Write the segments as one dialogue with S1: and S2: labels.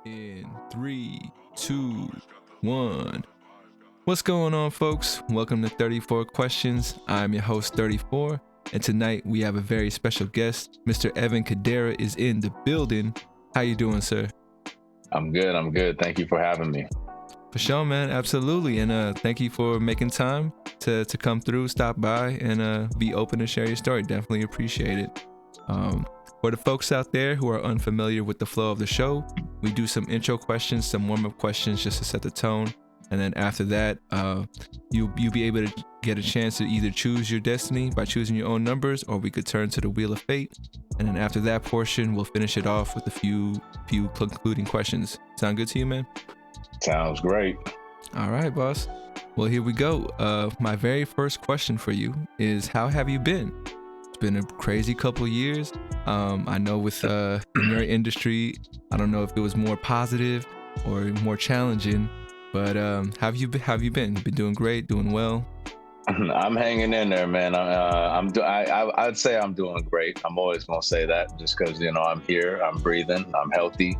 S1: In 3, 2, 1. What's going on, folks? Welcome to 34 Questions. I'm your host, 34, and tonight we have a very special guest. Mr. Evan Kidera is in the building. How you doing, sir?
S2: I'm good. Thank you for having me.
S1: For sure, man. Absolutely. And thank you for making time to come through, stop by, and be open to share your story. Definitely appreciate it. For the folks out there who are unfamiliar with the flow of the show, we do some intro questions, some warm-up questions just to set the tone. And then after that, you'll be able to get a chance to either choose your destiny by choosing your own numbers, or we could turn to the Wheel of Fate. And then after that portion, we'll finish it off with a few concluding questions. Sound good to you, man?
S2: Sounds great.
S1: All right, boss. Well, here we go. My very first question for you is, how have you been? It's been a crazy couple years. I know with in your industry, I don't know if it was more positive or more challenging, but how have you been? Been doing great, doing well?
S2: I'm hanging in there, man. I'd say I'm doing great. I'm always gonna say that just because I'm here, I'm breathing, I'm healthy.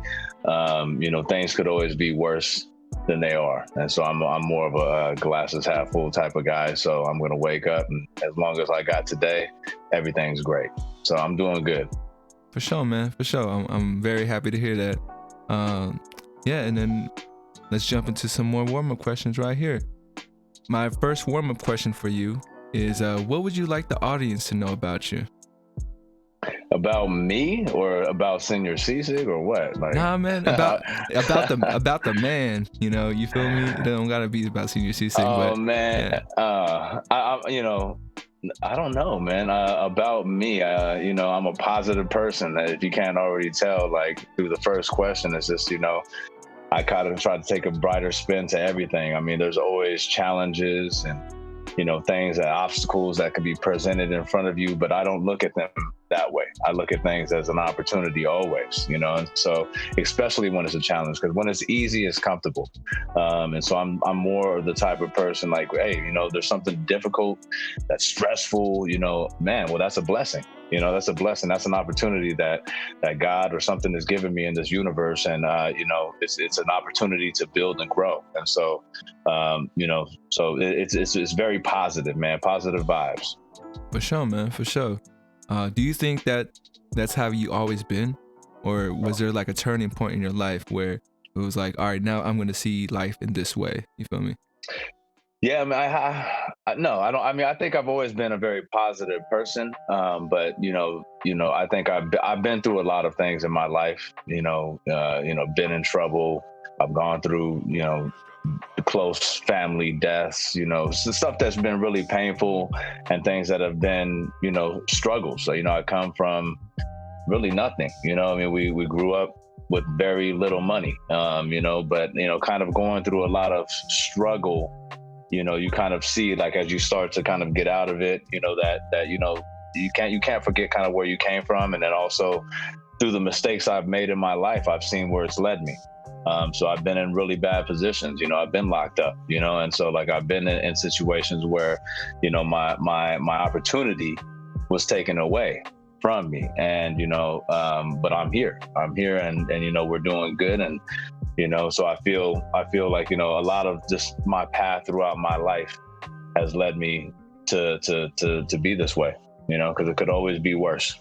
S2: Things could always be worse than they are, and so I'm more of a glasses half full type of guy. So I'm gonna wake up, and as long as I got today, everything's great. So I'm doing good.
S1: For sure, man. For sure. I'm very happy to hear that. Yeah, and then let's jump into some more warm-up questions right here. My first warm-up question for you is, what would you like the audience to know about you?
S2: About me, or about Senior Seasick, or what?
S1: Nah, man, about the man. You feel me? It don't gotta be about Senior Seasick.
S2: Oh, man, yeah. I don't know, man. About me, I'm a positive person. If you can't already tell, like through the first question, it's just I kind of try to take a brighter spin to everything. I mean, there's always challenges and things, and obstacles that could be presented in front of you, but I don't look at them that way. I look at things as an opportunity always, and so especially when it's a challenge, because when it's easy, it's comfortable. And so I'm more of the type of person like, hey, there's something difficult, that's stressful, man, well, that's a blessing. That's a blessing. That's an opportunity that God or something has given me in this universe. And, it's an opportunity to build and grow. And so, so it's very positive, man, positive vibes.
S1: For sure, man, for sure. Do you think that that's how you always been? Or was there like a turning point in your life where it was like, all right, now I'm going to see life in this way? You feel me?
S2: Yeah, I mean, no, I don't. I mean, I think I've always been a very positive person, but I think I've been through a lot of things in my life. Been in trouble. I've gone through close family deaths. Stuff that's been really painful, and things that have been struggles. So I come from really nothing. I mean, we grew up with very little money. But kind of going through a lot of struggle. You kind of see, like, as you start to kind of get out of it, that you can't forget kind of where you came from. And then also through the mistakes I've made in my life, I've seen where it's led me. So I've been in really bad positions, I've been locked up, and so like I've been in situations where, my opportunity was taken away from me. And, but I'm here and we're doing good. And, so I feel like, a lot of just my path throughout my life has led me to be this way, because it could always be worse.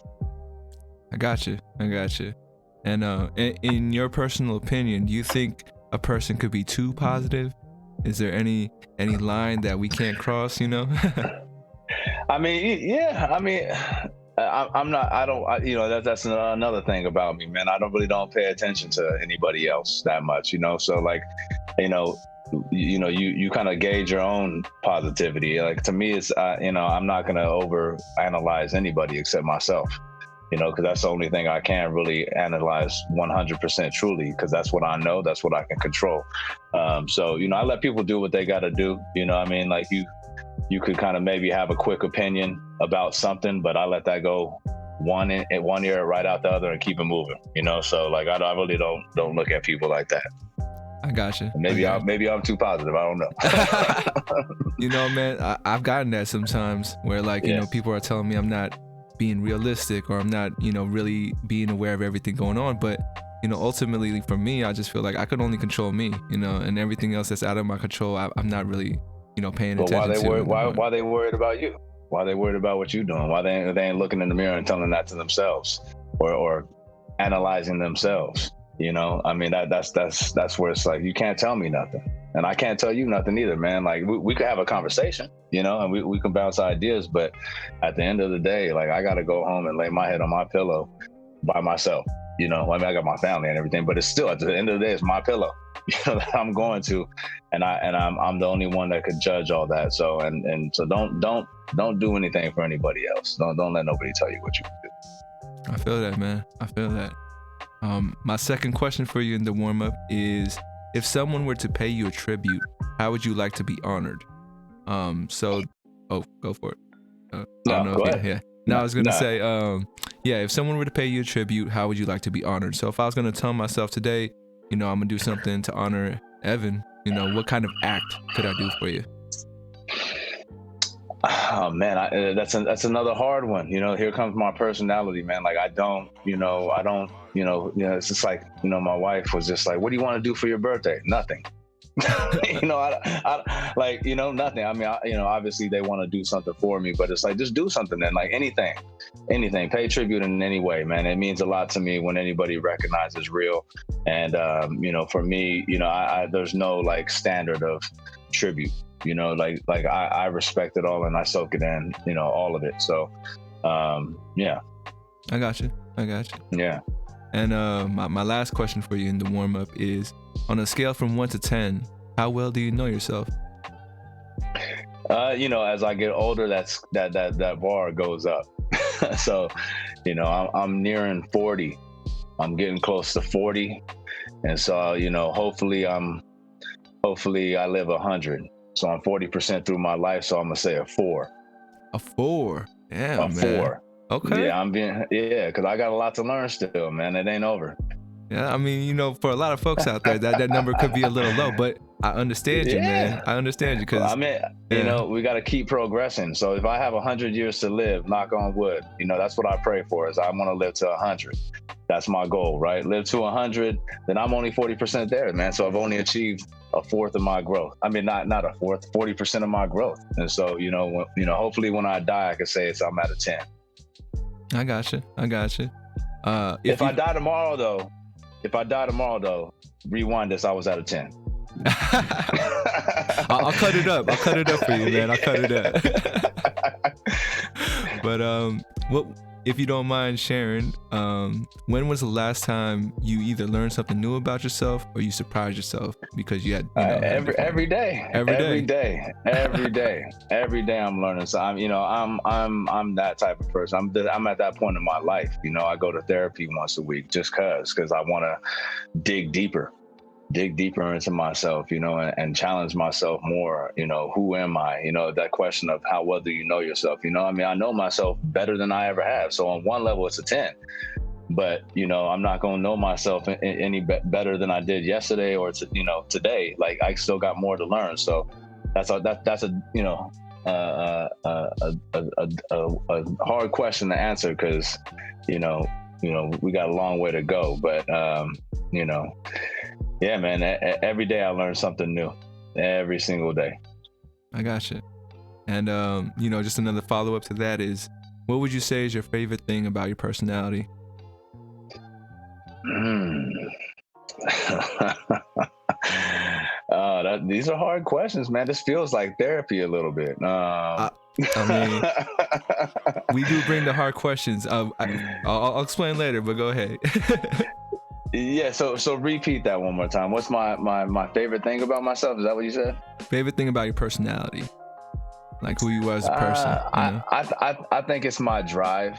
S1: I got you. And in your personal opinion, do you think a person could be too positive? Is there any line that we can't cross,
S2: I mean, yeah, I mean, that's another thing about me, man. I don't pay attention to anybody else that much, so like, you kind of gauge your own positivity. Like, to me, it's, I'm not going to over analyze anybody except myself, because that's the only thing I can really analyze 100% truly, because that's what I know, that's what I can control. So, I let people do what they got to do. I mean, like you could kind of maybe have a quick opinion about something, but I let that go one ear right out the other and keep it moving, so like I really don't look at people like that.
S1: I got you.
S2: Maybe I'm too positive. I don't know.
S1: Man, I've gotten that sometimes where like, people are telling me I'm not being realistic, or I'm not, really being aware of everything going on. But ultimately for me, I just feel like I could only control me, and everything else that's out of my control, I'm not really, paying
S2: But
S1: attention to.
S2: why they worried about you? Why they worried about what you doing? Why they ain't looking in the mirror and telling that to themselves, or analyzing themselves? I mean, that's where it's like, you can't tell me nothing, and I can't tell you nothing either, man. Like we could have a conversation, and we can bounce ideas, but at the end of the day, like, I got to go home and lay my head on my pillow by myself. I mean, I got my family and everything, but it's still, at the end of the day, it's my pillow, that I'm going to, and I'm the only one that could judge all that. So so don't do anything for anybody else. Don't let nobody tell you what you can do.
S1: I feel that, man. I feel that. My second question for you in the warm up is, if someone were to pay you a tribute, how would you like to be honored? Go for it.
S2: Go ahead.
S1: Yeah. No, I was gonna say, if someone were to pay you a tribute, how would you like to be honored? So if I was gonna tell myself today, I'm gonna do something to honor Evan, what kind of act could I do for you?
S2: Oh man, that's another hard one. Here comes my personality, man. Like, it's just like, my wife was just like, what do you want to do for your birthday? Nothing. I like, nothing. I mean, obviously they want to do something for me, but it's like, just do something then, like anything, pay tribute in any way, man. It means a lot to me when anybody recognizes real. And, for me, there's no like standard of tribute, like I respect it all and I soak it in, all of it. So, yeah.
S1: I got you.
S2: Yeah.
S1: And my last question for you in the warm up is, on a scale from 1 to 10, how well do you know yourself?
S2: As I get older, that bar goes up. So, I'm nearing 40. I'm getting close to 40, and so hopefully I live 100. So I'm 40% through my life. So I'm gonna say a 4.
S1: A 4. Yeah,
S2: a
S1: man.
S2: 4.
S1: Okay.
S2: Yeah, because I got a lot to learn still, man. It ain't over.
S1: Yeah, I mean, for a lot of folks out there, that number could be a little low, but I understand you, man. I understand you, because
S2: I mean, we got to keep progressing. So if I have 100 years to live, knock on wood, that's what I pray for. Is I want to live to 100. That's my goal, right? Live to 100. Then I'm only 40% there, man. So I've only achieved a fourth of my growth. I mean, not a fourth, 40% of my growth. And so, hopefully when I die, I can say I'm at a 10.
S1: I got you.
S2: If I die tomorrow, though, rewind this. I was at a 10.
S1: I'll cut it up. For you, man. I'll cut it up. But if you don't mind sharing, when was the last time you either learned something new about yourself or you surprised yourself because you had
S2: every day I'm learning. So I'm that type of person. I'm at that point in my life. I go to therapy once a week just because I want to dig deeper into myself, and challenge myself more. Who am I? That question of how well do you know yourself? I know myself better than I ever have. So on one level, it's a 10. But, I'm not going to know myself any better than I did yesterday or, today. Like, I still got more to learn. So that's a hard question to answer because, we got a long way to go. But, yeah, man, every day I learn something new, every single day.
S1: I got you. And, just another follow-up to that is, what would you say is your favorite thing about your personality?
S2: These are hard questions, man. This feels like therapy a little bit.
S1: I mean, we do bring the hard questions. I'll explain later, but go ahead.
S2: Yeah, so repeat that one more time. What's my favorite thing about myself? Is that what you said?
S1: Favorite thing about your personality, like who you are as a person.
S2: I think it's my drive.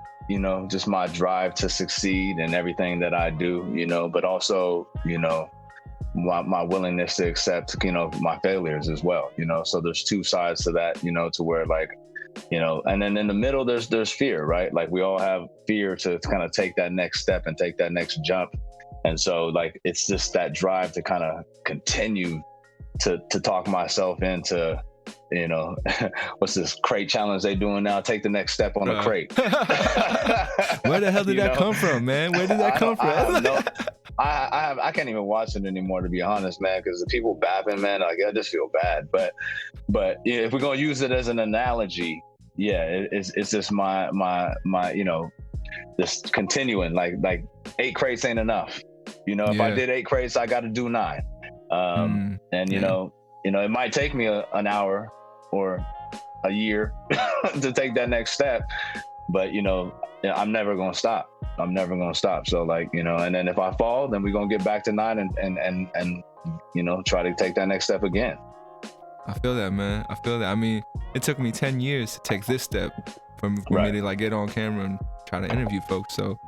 S2: Just my drive to succeed in everything that I do. But also, my willingness to accept, my failures as well. So there's two sides to that. To where like, and then in the middle there's fear, right? Like we all have fear to kind of take that next step and take that next jump. And so like, it's just that drive to kind of continue to talk myself into, what's this crate challenge they doing now? Take the next step on a crate.
S1: Where the hell did that come from, man? Where did that come from?
S2: I can't even watch it anymore, to be honest, man, because the people bapping, man, like I just feel bad. But yeah, if we're gonna use it as an analogy, yeah, it's just my this continuing, like 8 crates ain't enough. If I did 8 crates, I got to do 9. And you know, it might take me an hour or a year to take that next step, but I'm never gonna stop. So and then if I fall, then we're gonna get back to 9 and try to take that next step again.
S1: I feel that, man. I feel that. I mean, it took me 10 years to take this step for me to like get on camera and try to interview folks. So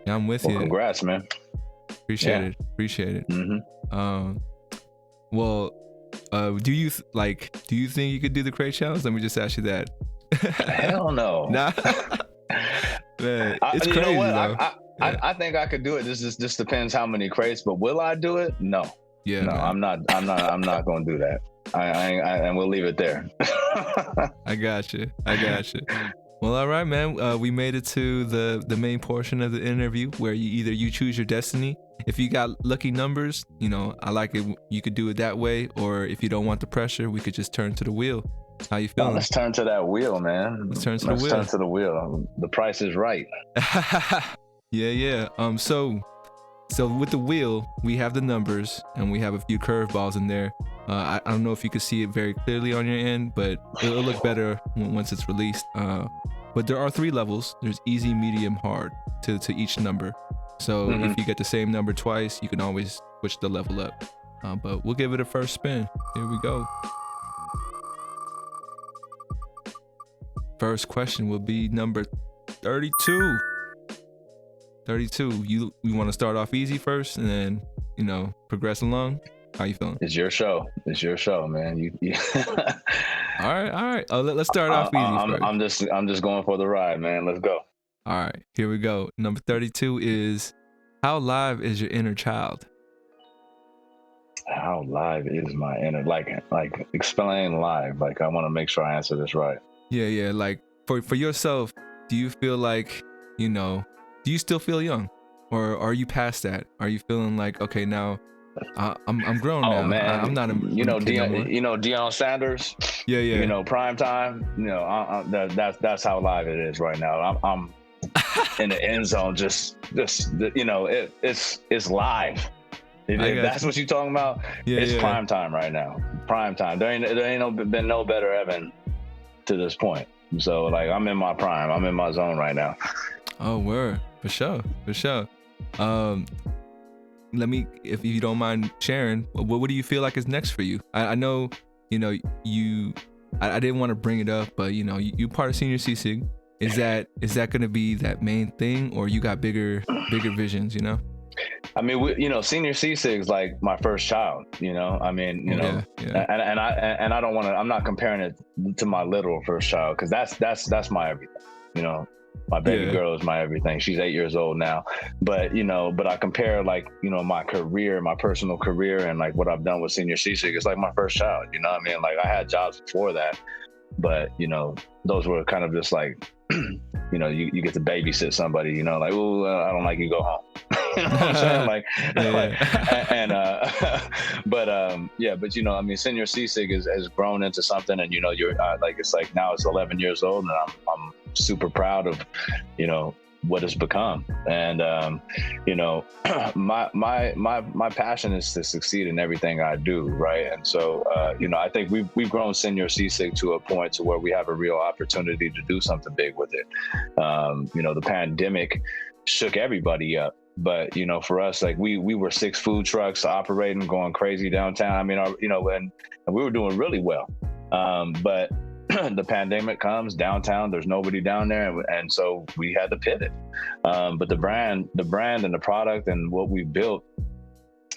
S1: yeah, I'm with you.
S2: Congrats, man.
S1: Appreciate it.
S2: Mm-hmm.
S1: Do you think you could do the crate challenge? Let me just ask you that.
S2: Hell no.
S1: Nah. Man, it's crazy though.
S2: I think I could do it. This depends how many crates, but will I do it? No.
S1: Yeah.
S2: No, man. I'm not going to do that. And we'll leave it there.
S1: I got you. Well, all right, man. We made it to the main portion of the interview where you choose your destiny. If you got lucky numbers, I like it. You could do it that way, or if you don't want the pressure, we could just turn to the wheel. How you feeling?
S2: Let's turn to that wheel, man.
S1: Let's turn to the wheel.
S2: The price is right.
S1: Yeah. So with the wheel, we have the numbers and we have a few curveballs in there. I don't know if you can see it very clearly on your end, but it'll look better once it's released. But there are 3 levels. There's easy, medium, hard to each number. So if you get the same number twice, you can always switch the level up. But we'll give it a first spin. Here we go. First question will be number 32. 32. You want to start off easy first and then, progress along? How you feeling?
S2: It's your show, man. You
S1: All right. Let's start off easy first.
S2: I'm just going for the ride, man. Let's go.
S1: All right, here we go. Number 32 is, how live is your inner child?
S2: How live is my inner, like explain live. Like I want to make sure I answer this right. Yeah.
S1: Like for yourself, do you feel like, do you still feel young, or are you past that? Are you feeling like, okay, now I'm grown now.
S2: Man,
S1: I'm not a
S2: Deion Sanders.
S1: Yeah.
S2: Prime time. That's how live it is right now. I'm in the end zone. It's live. If that's what you're talking about, it's prime time right now. Prime time. There ain't been no better Evan to this point. So like I'm in my prime. I'm in my zone right now.
S1: Oh, word. For sure. Let me, if you don't mind sharing, what do you feel like is next for you? I know, I didn't want to bring it up, but you part of Senior CSIG. Is that going to be that main thing, or you got bigger visions?
S2: I mean, Senior CSIG is like my first child. I mean, and I don't want to. I'm not comparing it to my literal first child, because that's my everything. My baby girl is my everything. She's 8 years old now, but I compare my career, my personal career, and like what I've done with Senior CSIG. It's like my first child. What I mean? Like I had jobs before that, but those were kind of just like, you get to babysit somebody. Like, oh, I don't like you, go home. You know what I'm saying? But I mean, Senior CSIG has grown into something, and you're it's like now it's 11 years old, and I'm super proud of what it's become. And my passion is to succeed in everything I do, right? And so I think we've grown Senior CSIG to a point to where we have a real opportunity to do something big with it. The pandemic shook everybody up, but for us, like we were 6 food trucks operating, going crazy downtown. I mean, and we were doing really well, but the pandemic comes downtown, there's nobody down there, and so we had to pivot. But the brand and the product and what we built,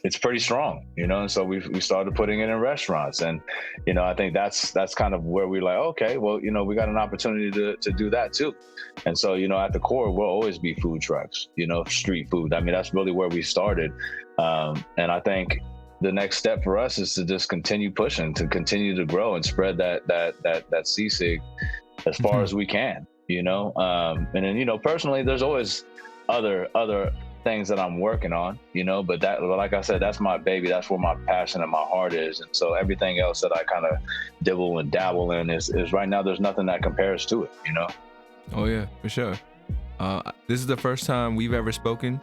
S2: it's pretty strong, and so we started putting it in restaurants, and I think that's kind of where we're like, okay, well, we got an opportunity to do that too. And so at the core, we'll always be food trucks, street food. I mean, that's really where we started, and I think the next step for us is to just continue pushing, to continue to grow and spread that CSIG as far as we can, and then, personally, there's always other things that I'm working on, but like I said, that's my baby. That's where my passion and my heart is. And so everything else that I kind of dibble and dabble in is right now, there's nothing that compares to it.
S1: Oh yeah, for sure. This is the first time we've ever spoken.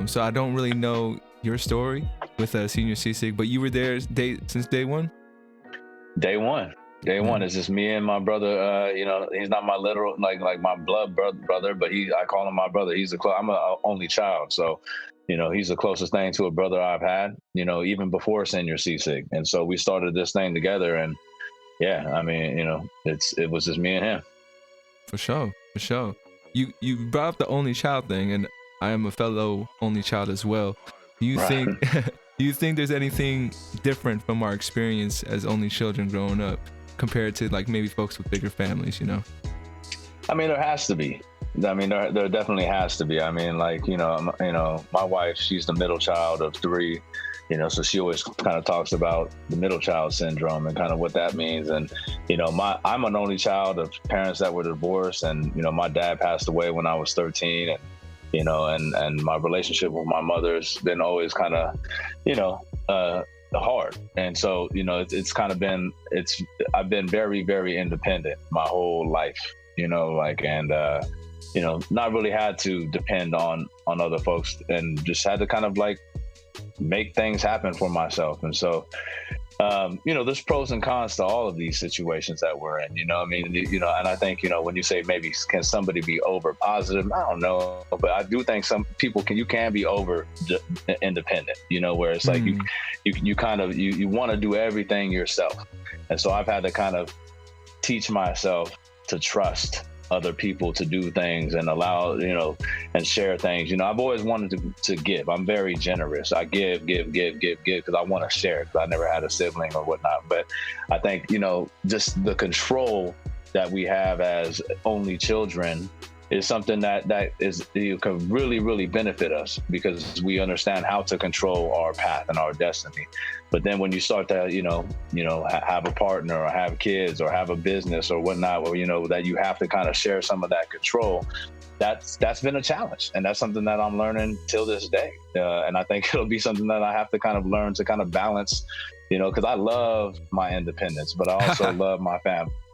S1: So I don't really know your story with Senior Seasick, but you were there since day one?
S2: Day one. It's just me and my brother. He's not my literal like my blood brother, but I call him my brother. I'm an only child, so he's the closest thing to a brother I've had. Even before Senior Seasick, and so we started this thing together. And yeah, I mean, it was just me and him.
S1: For sure. You brought up the only child thing, and I am a fellow only child as well. Do you think do you think there's anything different from our experience as only children growing up compared to like maybe folks with bigger families?
S2: I mean, there has to be. I mean, there definitely has to be. I mean, like my wife, she's the middle child of three. So she always kind of talks about the middle child syndrome and kind of what that means. And, I'm an only child of parents that were divorced, and, my dad passed away when I was 13, and my relationship with my mother's been always kind of, hard. And so, it's kind of been, I've been very, very independent my whole life, not really had to depend on other folks, and just had to kind of like make things happen for myself. And so, there's pros and cons to all of these situations that we're in, and I think, when you say maybe can somebody be over positive, I don't know, but I do think some people you can be over independent, where it's like you kind of, you want to do everything yourself. And so I've had to kind of teach myself to trust other people to do things and allow, and share things. I've always wanted to give. I'm very generous. I give because I want to share, because I never had a sibling or whatnot. But I think, just the control that we have as only children is something that can really, really benefit us, because we understand how to control our path and our destiny. But then when you start to, have a partner or have kids or have a business or whatnot, or, that you have to kind of share some of that control, that's been a challenge. And that's something that I'm learning till this day. And I think it'll be something that I have to kind of learn to kind of balance, because I love my independence, but I also love my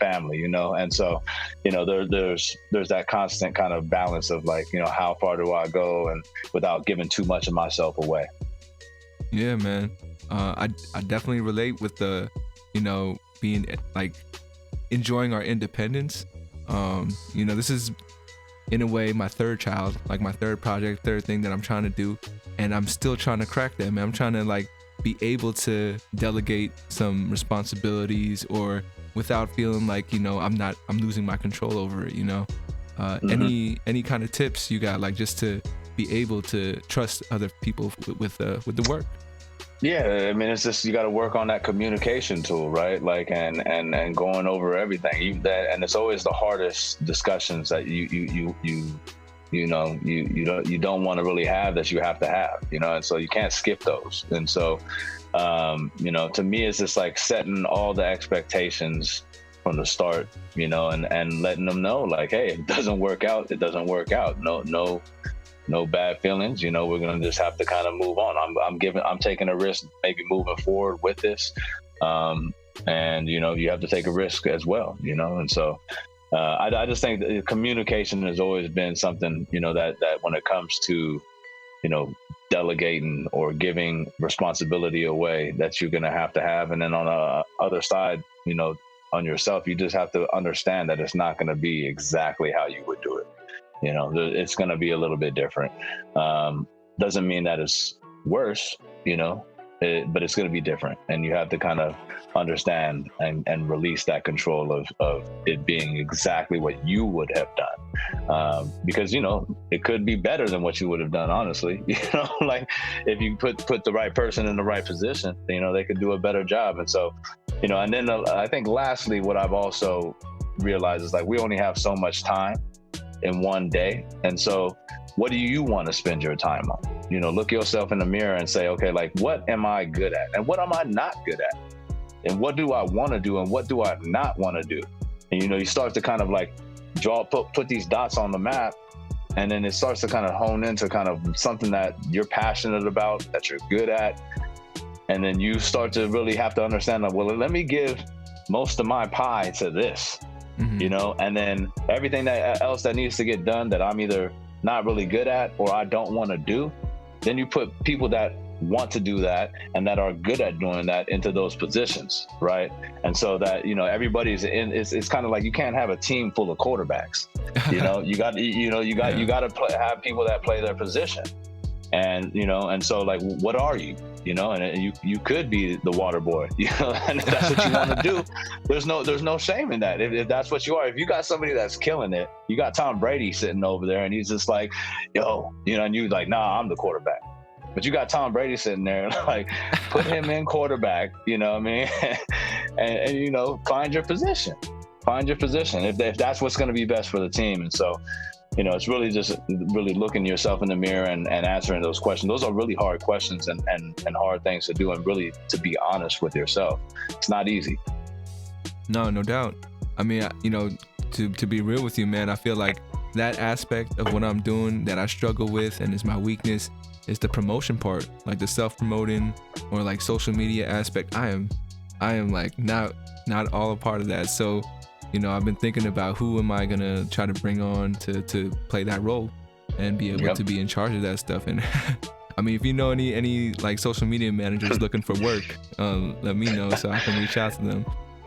S2: family, and so, there's that constant kind of balance of like, how far do I go, and without giving too much of myself away.
S1: Yeah, man. I definitely relate with the, being like enjoying our independence. This is in a way my third child, like my third project, third thing that I'm trying to do, and I'm still trying to crack that, man. I'm trying to like be able to delegate some responsibilities, or without feeling like, I'm losing my control over it, any kind of tips you got, like just to be able to trust other people with the work?
S2: Yeah, I mean, it's just, you got to work on that communication tool, right? Like, and going over everything, and it's always the hardest discussions that you don't want to really have, that you have to have, and so you can't skip those. And so, to me, it's just like setting all the expectations from the start, and letting them know, like, hey, if it doesn't work out, it doesn't work out. No bad feelings. We're going to just have to kind of move on. I'm taking a risk, maybe moving forward with this. And, you have to take a risk as well, and so, I just think that communication has always been something, that when it comes to, delegating or giving responsibility away, that you're going to have. And then on the other side, on yourself, you just have to understand that it's not going to be exactly how you would do it. It's going to be a little bit different. Doesn't mean that it's worse, but it's going to be different. And you have to kind of understand and release that control of it being exactly what you would have done. Because, it could be better than what you would have done, honestly. Like if you put the right person in the right position, they could do a better job. And so, and then I think lastly, what I've also realized is like, we only have so much time in one day. And so what do you want to spend your time on? Look yourself in the mirror and say, okay, like, what am I good at? And what am I not good at? And what do I want to do? And what do I not want to do? And, you start to kind of like put these dots on the map and then it starts to kind of hone into kind of something that you're passionate about, that you're good at. And then you start to really have to understand that, well, let me give most of my pie to this, you know, and then everything that else that needs to get done that I'm either not really good at or I don't want to do, then you put people that want to do that and that are good at doing that into those positions, right? And so that, you know, everybody's in. It's kind of like you can't have a team full of quarterbacks. You know, you got to have people that play their position, and you know, and so like, what are you? You know, and you could be the water boy, you know, and if that's what you want to do, there's no shame in that. If that's what you are, if you got somebody that's killing it, you got Tom Brady sitting over there and he's just like, yo, you know, and you like, nah, I'm the quarterback. But you got Tom Brady sitting there, like, put him in quarterback, you know what I mean? and you know, find your position if that's what's going to be best for the team. And so, you know, it's really just really looking yourself in the mirror and answering those questions. Those are really hard questions and hard things to do, and really to be honest with yourself. It's not easy.
S1: No doubt. I mean, you know, to be real with you, man, I feel like that aspect of what I'm doing that I struggle with and is my weakness is the promotion part, like the self-promoting or like social media aspect. I am like not all a part of that. So, you know, I've been thinking about who am I gonna try to bring on to play that role and be able to be in charge of that stuff. And I mean, if you know any like social media managers looking for work, let me know so I can reach out to them.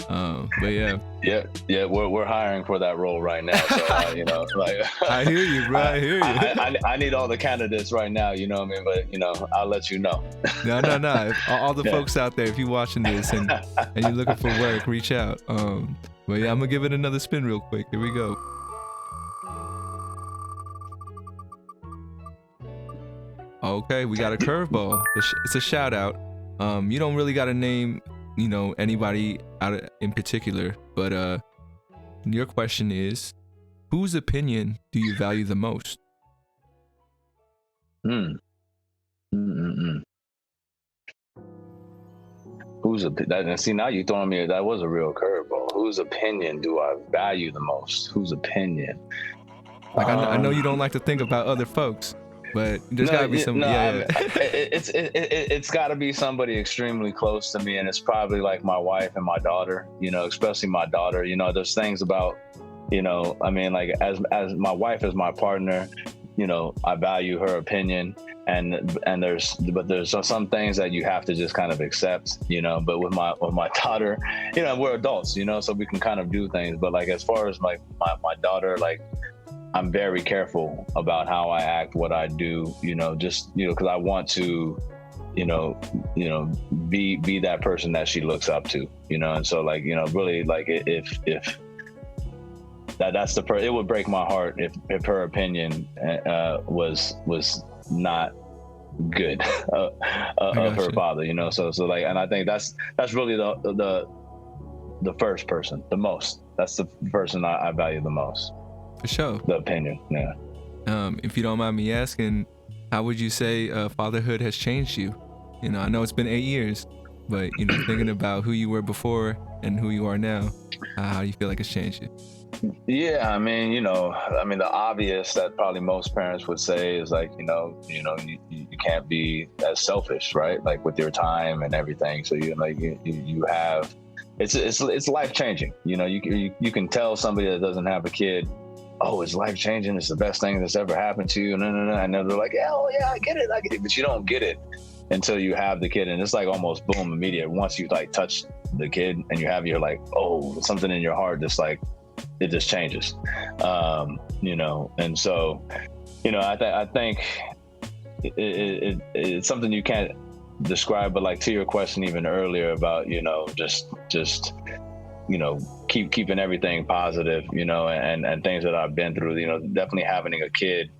S1: But yeah,
S2: we're hiring for that role right now. So you know, like
S1: I hear you, bro. I hear you.
S2: I need all the candidates right now. You know what I mean? But you know, I'll let you know.
S1: No. If all the folks out there, if you're watching this and you're looking for work, reach out. But yeah, I'm gonna give it another spin real quick. Here we go. Okay, we got a curveball. It's a shout out. You don't really got to name, you know, anybody in particular, but your question is, whose opinion do you value the most?
S2: Whose opinion? See, now you're throwing me. That was a real curveball. Whose opinion do I value the most? Whose opinion?
S1: Like I know you don't like to think about other folks, but there's gotta be some.
S2: It's gotta be somebody extremely close to me, and it's probably like my wife and my daughter. You know, especially my daughter. You know, there's things about, you know, I mean, like as my wife is my partner, you know, I value her opinion, and there's some things that you have to just kind of accept, you know. But with my daughter, you know, we're adults, you know, so we can kind of do things. But like as far as like my daughter, like, I'm very careful about how I act, what I do, you know, just, you know, because I want to, you know, be that person that she looks up to, you know. And so, like, you know, really, like, if that's it would break my heart if her opinion was not good of her father, you know. So like, and I think that's really the first person, the most. That's the person I value the most.
S1: For sure.
S2: The opinion, yeah.
S1: If you don't mind me asking, how would you say fatherhood has changed you? You know, I know it's been 8 years, but, you know, thinking about who you were before and who you are now, how do you feel like it's changed you?
S2: Yeah, I mean, you know, the obvious that probably most parents would say is like, you can't be as selfish, right? Like with your time and everything. So you have, it's life changing. You know, you can tell somebody that doesn't have a kid, oh, it's life changing. It's the best thing that's ever happened to you. No. And they're like, yeah, oh yeah, I get it. But you don't get it until you have the kid. And it's like almost boom, immediate. Once you like touch the kid and you're like, oh, something in your heart just like, it just changes. You know, and so, you know, I think it's something you can't describe, but like to your question even earlier about, you know, just you know, keeping everything positive, you know, and things that I've been through, you know, definitely having a kid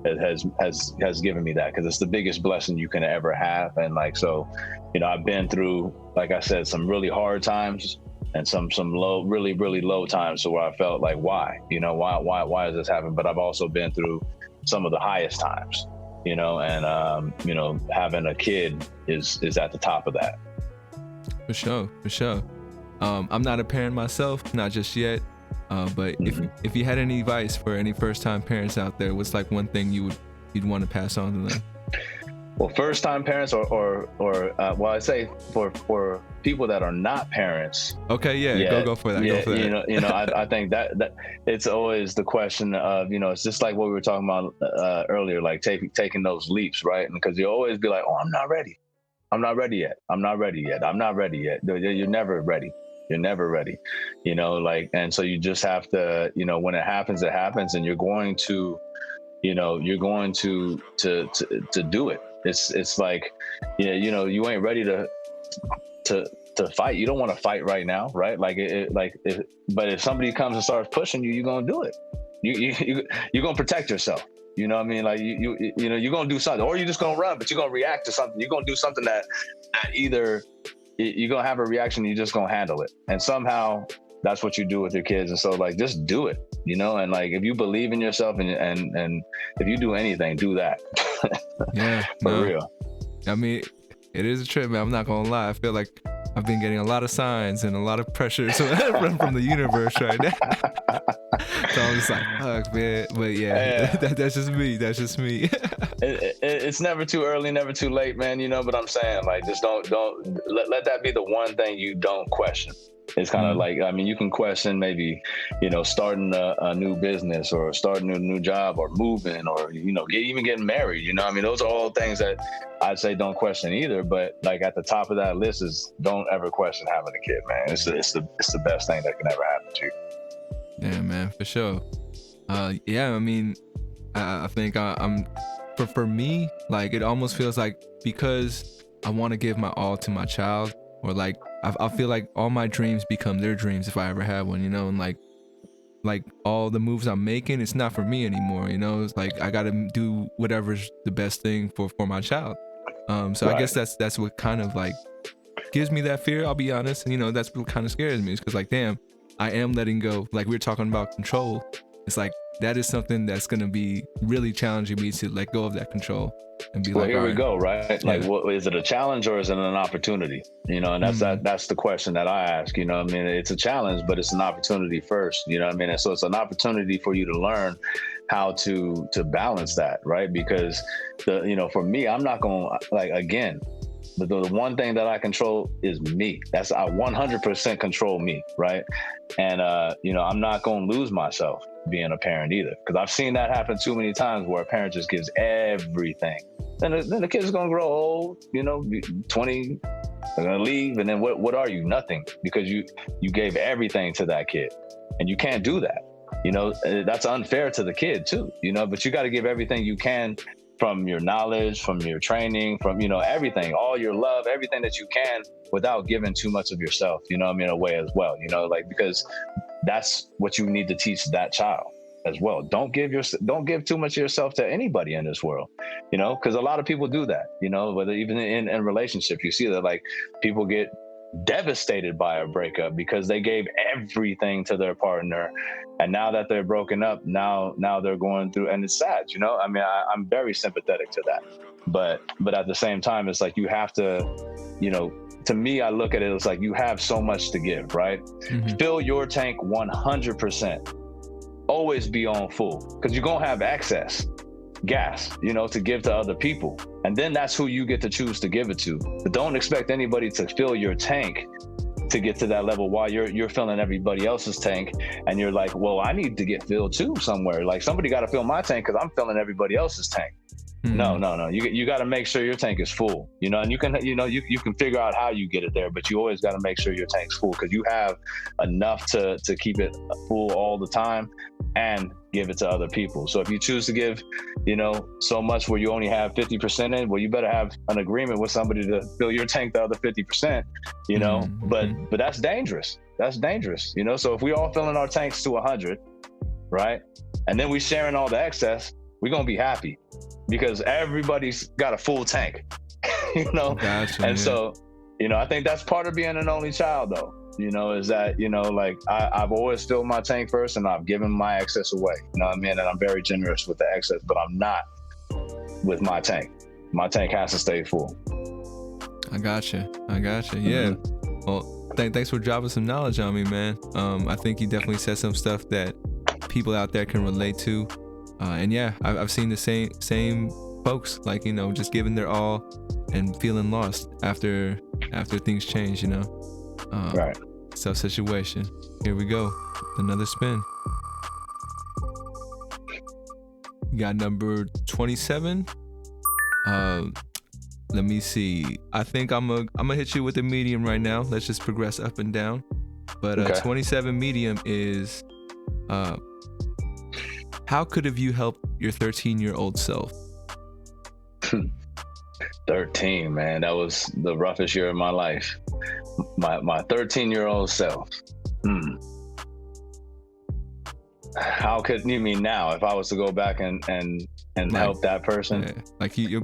S2: has given me that, because it's the biggest blessing you can ever have. And like, so, you know, I've been through, like I said, some really hard times and some low, really, really low times. So where I felt like, why, you know, why is this happening? But I've also been through some of the highest times, you know, and, you know, having a kid is at the top of that.
S1: For sure. I'm not a parent myself, not just yet. But if you had any advice for any first-time parents out there, what's like one thing you'd want to pass on to them?
S2: Well, first-time parents, or well, I say for people that are not parents.
S1: Okay, yeah, go for that.
S2: Yeah,
S1: go for that.
S2: I think that it's always the question of, it's just like what we were talking about earlier, like taking those leaps, right? And because you always be like, oh, I'm not ready yet. I'm not ready yet. You're never ready. You're never ready, and so you just have to, when it happens, and you're going to, to do it. It's like, you ain't ready to fight. You don't want to fight right now, right? But if somebody comes and starts pushing you, you're gonna do it. You're gonna protect yourself. You know what I mean? Like you're gonna do something, or you're just gonna run, but you're gonna react to something. You're gonna do something that either you're gonna have a reaction, you're just gonna handle it, and somehow that's what you do with your kids. And so, like, just do it, and like, if you believe in yourself and if you do anything, do that.
S1: Yeah,
S2: for real.
S1: I mean, it is a trip, man. I'm not gonna lie. I feel like I've been getting a lot of signs and a lot of pressure from the universe right now. So I'm just like, fuck, man. But yeah. That's just me.
S2: It's never too early, never too late, man. But I'm saying, like, just don't let that be the one thing you don't question. It's kind of like, I mean, you can question maybe, starting a new business, or starting a new job, or moving, or, even getting married. I mean, those are all things that I'd say don't question either. But like, at the top of that list is, don't ever question having a kid, man. It's the best thing that can ever happen to you.
S1: Yeah, man, for sure. Yeah, I mean, I think I'm for me, like, it almost feels like, because I want to give my all to my child, or like, I feel like all my dreams become their dreams if I ever have one, and like all the moves I'm making, it's not for me anymore, It's like, I got to do whatever's the best thing for my child. So right. I guess that's what kind of like gives me that fear, I'll be honest. And that's what kind of scares me, is because, like, damn, I am letting go. Like, we were talking about control. It's like, that is something that's going to be really challenging me to let go of that control and be
S2: here we go, right? Like, what is it, a challenge or is it an opportunity? And that's the question that I ask. I mean, it's a challenge, but it's an opportunity first. I mean? And so it's an opportunity for you to learn how to balance that, right? Because for me, I'm not going to, like, again, the one thing that I control is me. I 100% control me, right? And I'm not going to lose myself being a parent either, because I've seen that happen too many times, where a parent just gives everything. Then the kid's going to grow old, 20, they're going to leave, and then what are you? Nothing, because you gave everything to that kid, and you can't do that. That's unfair to the kid too, but you got to give everything you can, from your knowledge, from your training, from, everything, all your love, everything that you can, without giving too much of yourself, away as well, because that's what you need to teach that child as well. Don't give too much of yourself to anybody in this world, because a lot of people do that, whether even in relationships, you see that, like, people get devastated by a breakup because they gave everything to their partner, and now that they're broken up, now they're going through, and it's sad, I mean, I'm very sympathetic to that, but at the same time, it's like, you have to, to me, I look at it as like, you have so much to give, right? Mm-hmm. Fill your tank 100%. Always be on full, because you're gonna have excess gas, to give to other people, and then that's who you get to choose to give it to. But don't expect anybody to fill your tank to get to that level while you're filling everybody else's tank, and you're like, well, I need to get filled too somewhere. Like, somebody got to fill my tank because I'm filling everybody else's tank. Mm-hmm. No. You got to make sure your tank is full, and you can figure out how you get it there, but you always got to make sure your tank's full, because you have enough to keep it full all the time and give it to other people. So if you choose to give, so much where you only have 50% in, well, you better have an agreement with somebody to fill your tank the other 50%, mm-hmm. but that's dangerous. That's dangerous, So if we all filling our tanks to 100, right? And then we sharing all the excess, we're going to be happy, because everybody's got a full tank,
S1: Gotcha,
S2: and so, I think that's part of being an only child, though, is that, like, I've always filled my tank first, and I've given my excess away, what I mean? And I'm very generous with the excess, but I'm not with my tank. My tank has to stay full.
S1: I gotcha. Yeah. Mm-hmm. Well, thanks for dropping some knowledge on me, man. I think you definitely said some stuff that people out there can relate to. And yeah, I've seen the same folks, like, you know, just giving their all and feeling lost after things change, you know.
S2: Right.
S1: Tough situation. Here we go. Another spin. You got number 27. Let me see. I think I'm gonna hit you with a medium right now. Let's just progress up and down. But
S2: Okay.
S1: 27 medium is how could have you helped your 13-year-old self?
S2: 13, man. That was the roughest year of my life. My 13-year-old self. How could you mean now? If I was to go back and like, help that person?
S1: Yeah. Like you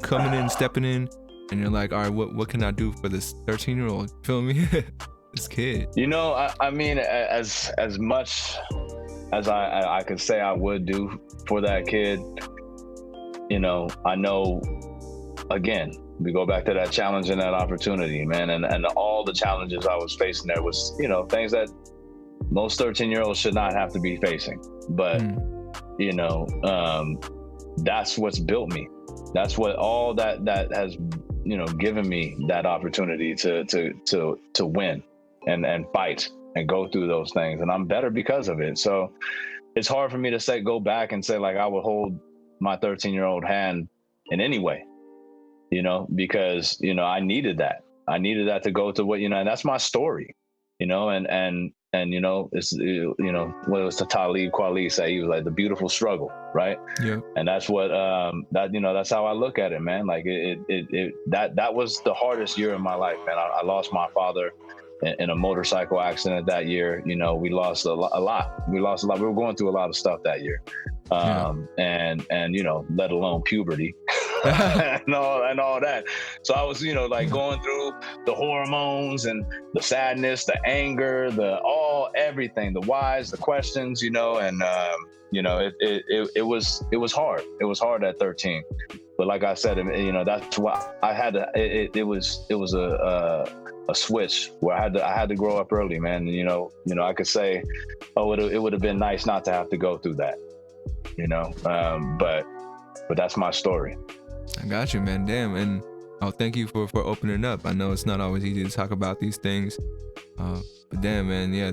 S1: coming in, stepping in, and you're like, all right, what can I do for this 13-year-old? Feel me? This kid.
S2: You know, I mean, as much as I could say I would do for that kid, you know, I know, again, we go back to that challenge and that opportunity, man, and all the challenges I was facing there was, you know, things that most 13-year-olds should not have to be facing. But, you know, that's what's built me. That's what all that has, you know, given me that opportunity to win and fight and go through those things. And I'm better because of it. So it's hard for me to go back and say, like, I would hold my 13-year-old hand in any way, you know, because, you know, I needed that. I needed that to go to what, you know, and that's my story, you know, and you know, it's, you know, what was the Talib Kweli say? He was like, the beautiful struggle, right?
S1: Yeah.
S2: And that's what that, you know, that's how I look at it, man. Like that was the hardest year of my life, man. I lost my father in a motorcycle accident that year. You know, we lost a lot. We lost a lot. We were going through a lot of stuff that year. And you know, let alone puberty and all that. So I was, you know, like going through the hormones and the sadness, the anger, everything, the whys, the questions, you know, and you know, it was hard. It was hard at 13. But like I said, you know, that's why I had to. It was a switch where I had to grow up early, man. And, you know, I could say, oh, it would have been nice not to have to go through that, you know. But that's my story.
S1: I got you, man. Damn. And thank you for opening up. I know it's not always easy to talk about these things, but damn, man, yeah.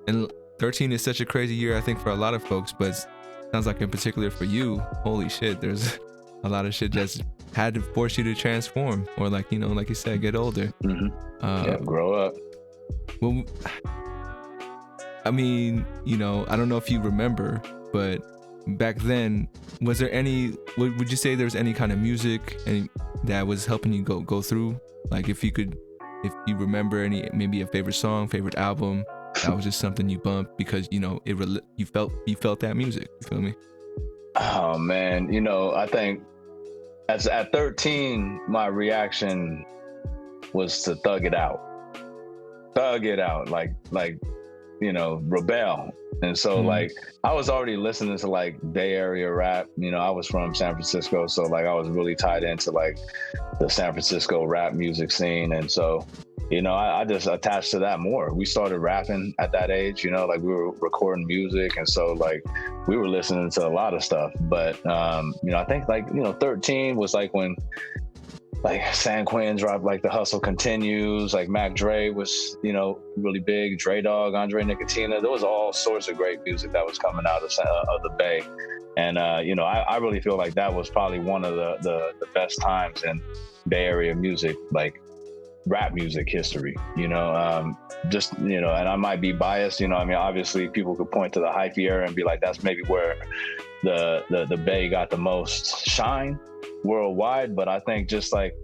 S1: And 13 is such a crazy year, I think, for a lot of folks, but it sounds like in particular for you, holy shit, there's a lot of shit that's had to force you to transform, or, like, you know, like you said, get older.
S2: Yeah, grow up.
S1: Well, I mean, you know, I don't know if you remember, but back then, was there any, would you say there's any kind of music that was helping you go through? Like, if you remember any, maybe a favorite song, favorite album, that was just something you bumped because, you know, you felt that music. You feel me?
S2: Oh man, you know, I think at 13, my reaction was to thug it out, like, you know, rebel. And so like, I was already listening to like Bay Area rap. You know, I was from San Francisco, so like I was really tied into like the San Francisco rap music scene. And so, you know, I just attached to that more. We started rapping at that age, you know, like we were recording music. And so like we were listening to a lot of stuff. But, you know, I think like, you know, 13 was like when like San Quentin dropped like The Hustle Continues, like Mac Dre was, you know, really big, Dre Dog, Andre Nicotina. There was all sorts of great music that was coming out of the Bay. And, you know, I really feel like that was probably one of the best times in Bay Area music, like rap music history, you know, just, you know, and I might be biased, you know, I mean, obviously people could point to the hyphy era and be like, that's maybe where the Bay got the most shine worldwide. But I think just like,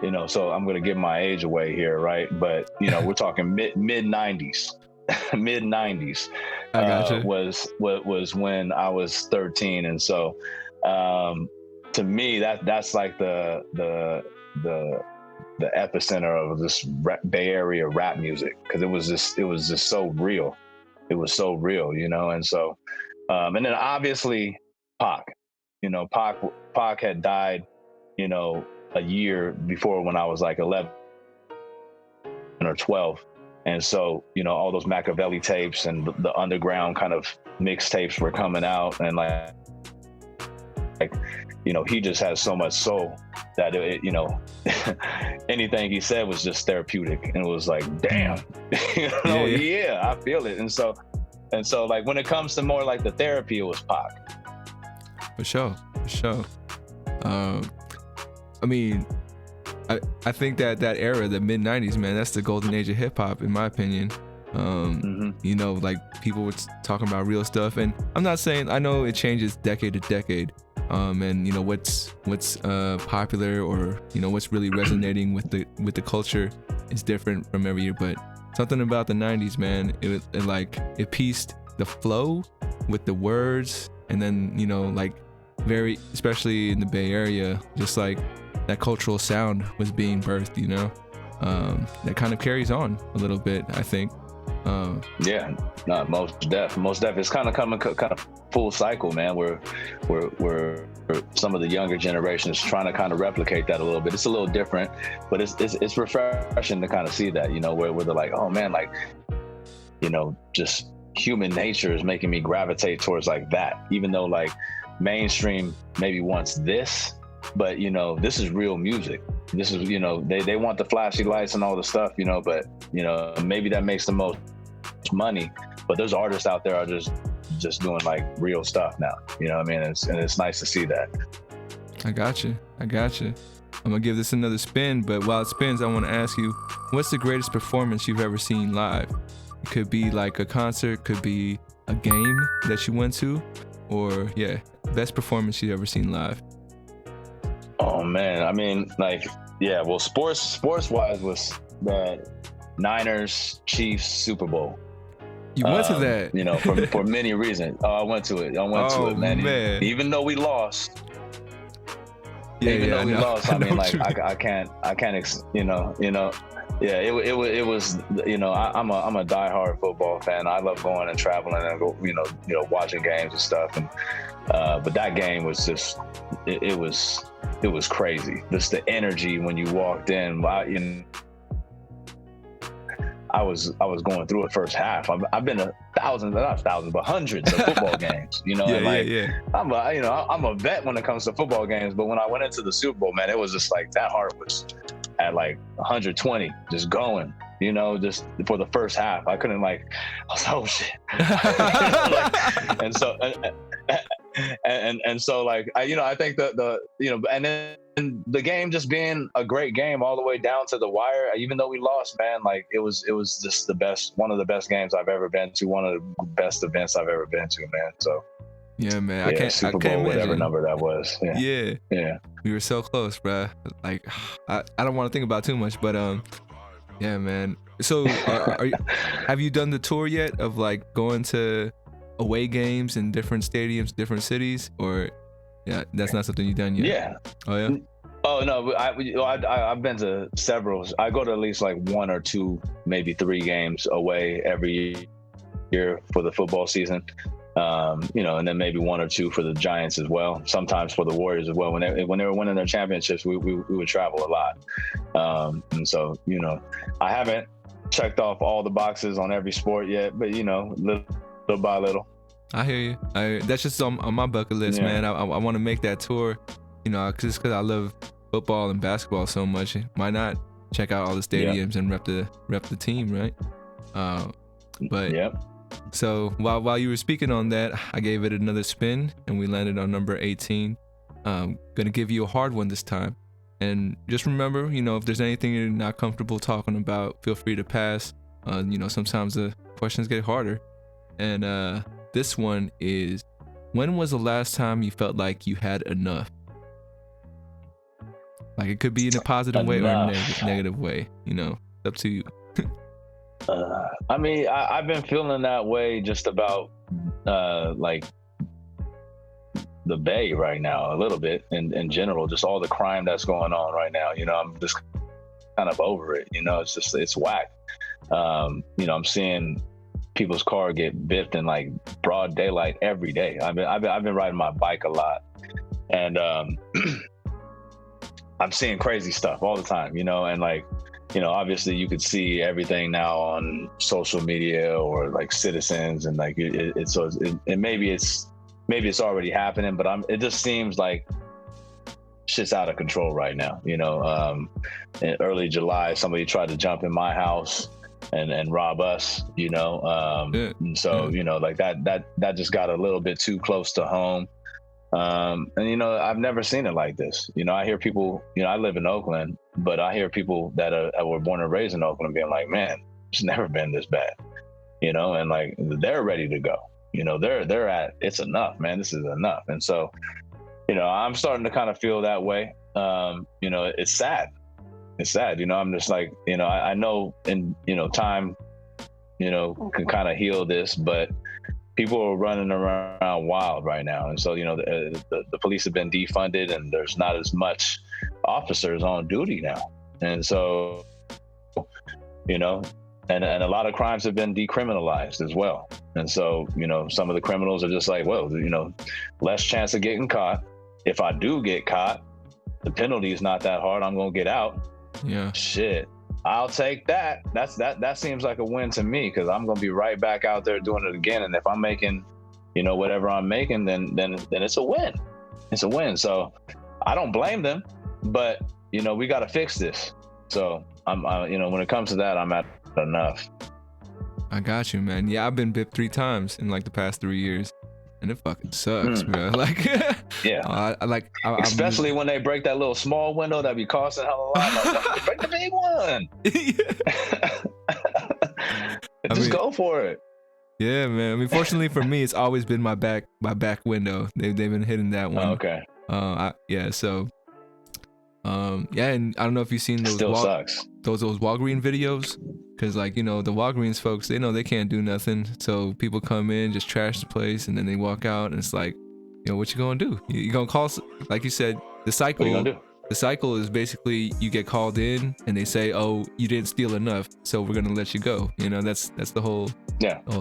S2: you know, so I'm going to give my age away here, right? But, you know, we're talking mid 90s. Mid 90s was when I was 13. And so to me, that's like the epicenter of this Bay Area rap music, because it was just so real. It was so real, you know. And so and then obviously Pac, you know, Pac had died, you know, a year before when I was like 11. or 12. And so, you know, all those Machiavelli tapes and the underground kind of mixtapes were coming out, and like, you know, he just has so much soul that it, you know, anything he said was just therapeutic, and it was like, damn, you know, yeah, I feel it. And so like when it comes to more like the therapy, it was Pac.
S1: For sure. I mean, I think that era, the mid 90s, man, that's the golden age of hip hop, in my opinion. You know, like people were talking about real stuff, and I'm not saying, I know it changes decade to decade, and you know what's popular, or you know what's really resonating with the culture is different from every year. But something about the 90s, man, it pieced the flow with the words, and then you know, like, very, especially in the Bay Area, just like that cultural sound was being birthed, you know, that kind of carries on a little bit, I think.
S2: Yeah, no, most def. It's kind of coming kind of full cycle, man. We're some of the younger generations trying to kind of replicate that a little bit. It's a little different, but it's refreshing to kind of see that, you know, where they're like, oh man, like, you know, just human nature is making me gravitate towards like that, even though like mainstream maybe wants this, but you know, this is real music. This is, you know, they want the flashy lights and all the stuff, you know, but you know, maybe that makes the most money, but those artists out there are just doing like real stuff now, you know what I mean? And it's nice to see that.
S1: I got you. I'm gonna give this another spin, but while it spins, I want to ask you, what's the greatest performance you've ever seen live? It could be like a concert, could be a game that you went to, or best performance you've ever seen live.
S2: Oh man, I mean, like, yeah, well, sports wise was the Niners Chiefs Super Bowl.
S1: You went to that?
S2: You know, for many reasons. Oh, I went to it, man. Even though we lost. Lost, I mean, like, I can't, you know. Yeah, it was, you know, I'm a diehard football fan. I love going and traveling and you know, watching games and stuff. And but that game was just, it was crazy. Just the energy when you walked in. I was going through it first half. I've been to hundreds of football games, you know. I'm a vet when it comes to football games, but when I went into the Super Bowl, man, it was just like that heart was at like 120, just going, you know, just for the first half. I couldn't, like, I was like, oh shit. And so like, I think the you know, and then the game just being a great game all the way down to the wire, even though we lost, man, like it was just one of the best games I've ever been to, one of the best events I've ever been to, man. So yeah, man,
S1: yeah,
S2: Super Bowl, whatever number that was. Yeah.
S1: We were so close, bruh. Like, I don't want to think about too much, but yeah, man. So have you done the tour yet of like going to away games in different stadiums, different cities, or that's not something you've done yet?
S2: Yeah.
S1: Oh yeah.
S2: Oh no, I've been to several. I go to at least like 1 or 2, maybe 3 games away every year for the football season. You know, and then maybe 1 or 2 for the Giants as well. Sometimes for the Warriors as well. When they were winning their championships, we would travel a lot. And so, you know, I haven't checked off all the boxes on every sport yet, but you know, little by little.
S1: I hear you. That's just on my bucket list, man. I want to make that tour, you know, just because I love football and basketball so much. Why not check out all the stadiums and rep the team, right? But so while you were speaking on that, I gave it another spin and we landed on number 18. Gonna give you a hard one this time. And just remember, you know, if there's anything you're not comfortable talking about, feel free to pass. You know, sometimes the questions get harder. And this one is, when was the last time you felt like you had enough? Like, it could be in a positive way or a negative way, you know, it's up to you.
S2: I mean, I've been feeling that way just about like the Bay right now, a little bit in general, just all the crime that's going on right now. You know, I'm just kind of over it. You know, it's whack. You know, I'm seeing people's car get biffed in like broad daylight every day. I've been riding my bike a lot, and I'm seeing crazy stuff all the time. You know, and like, obviously you could see everything now on social media or like Citizens, and like maybe it's already happening, but it just seems like shit's out of control right now. In early July, somebody tried to jump in my house and rob us. Like that just got a little bit too close to home. And I've never seen it like this. I hear people, I live in Oakland, but I hear people that were born and raised in Oakland being like, man, it's never been this bad, and like they're ready to go. They're at, it's enough, man, this is enough. And so, I'm starting to kind of feel that way. It's sad. It's sad. I'm just like, I know, and time, can kind of heal this, but people are running around wild right now. And so, the police have been defunded, and there's not as much officers on duty now. And so, and a lot of crimes have been decriminalized as well. And so, some of the criminals are just like, well, less chance of getting caught. If I do get caught, the penalty is not that hard. I'm going to get out.
S1: Yeah.
S2: Shit. I'll take that. That seems like a win to me, because I'm going to be right back out there doing it again. And if I'm making, whatever I'm making, then it's a win. It's a win. So I don't blame them, but we got to fix this. So when it comes to that, I'm at enough.
S1: I got you, man. Yeah, I've been bit 3 times in like the past 3 years, and it fucking sucks, bro. Like,
S2: yeah,
S1: especially
S2: when they break that little small window that be costing hella lot. Like, break the big one. Just go for it.
S1: Yeah, man. I mean, fortunately for me, it's always been my back window. They've been hitting that one.
S2: Oh, okay.
S1: So. And I don't know if you've seen those those Walgreens videos, because like the Walgreens folks, they know they can't do nothing, so people come in, just trash the place, and then they walk out, and it's like, what you gonna do? You gonna call, like you said, the cycle.
S2: What are you gonna do?
S1: The cycle is basically you get called in, and they say, oh, you didn't steal enough, so we're gonna let you go. That's the whole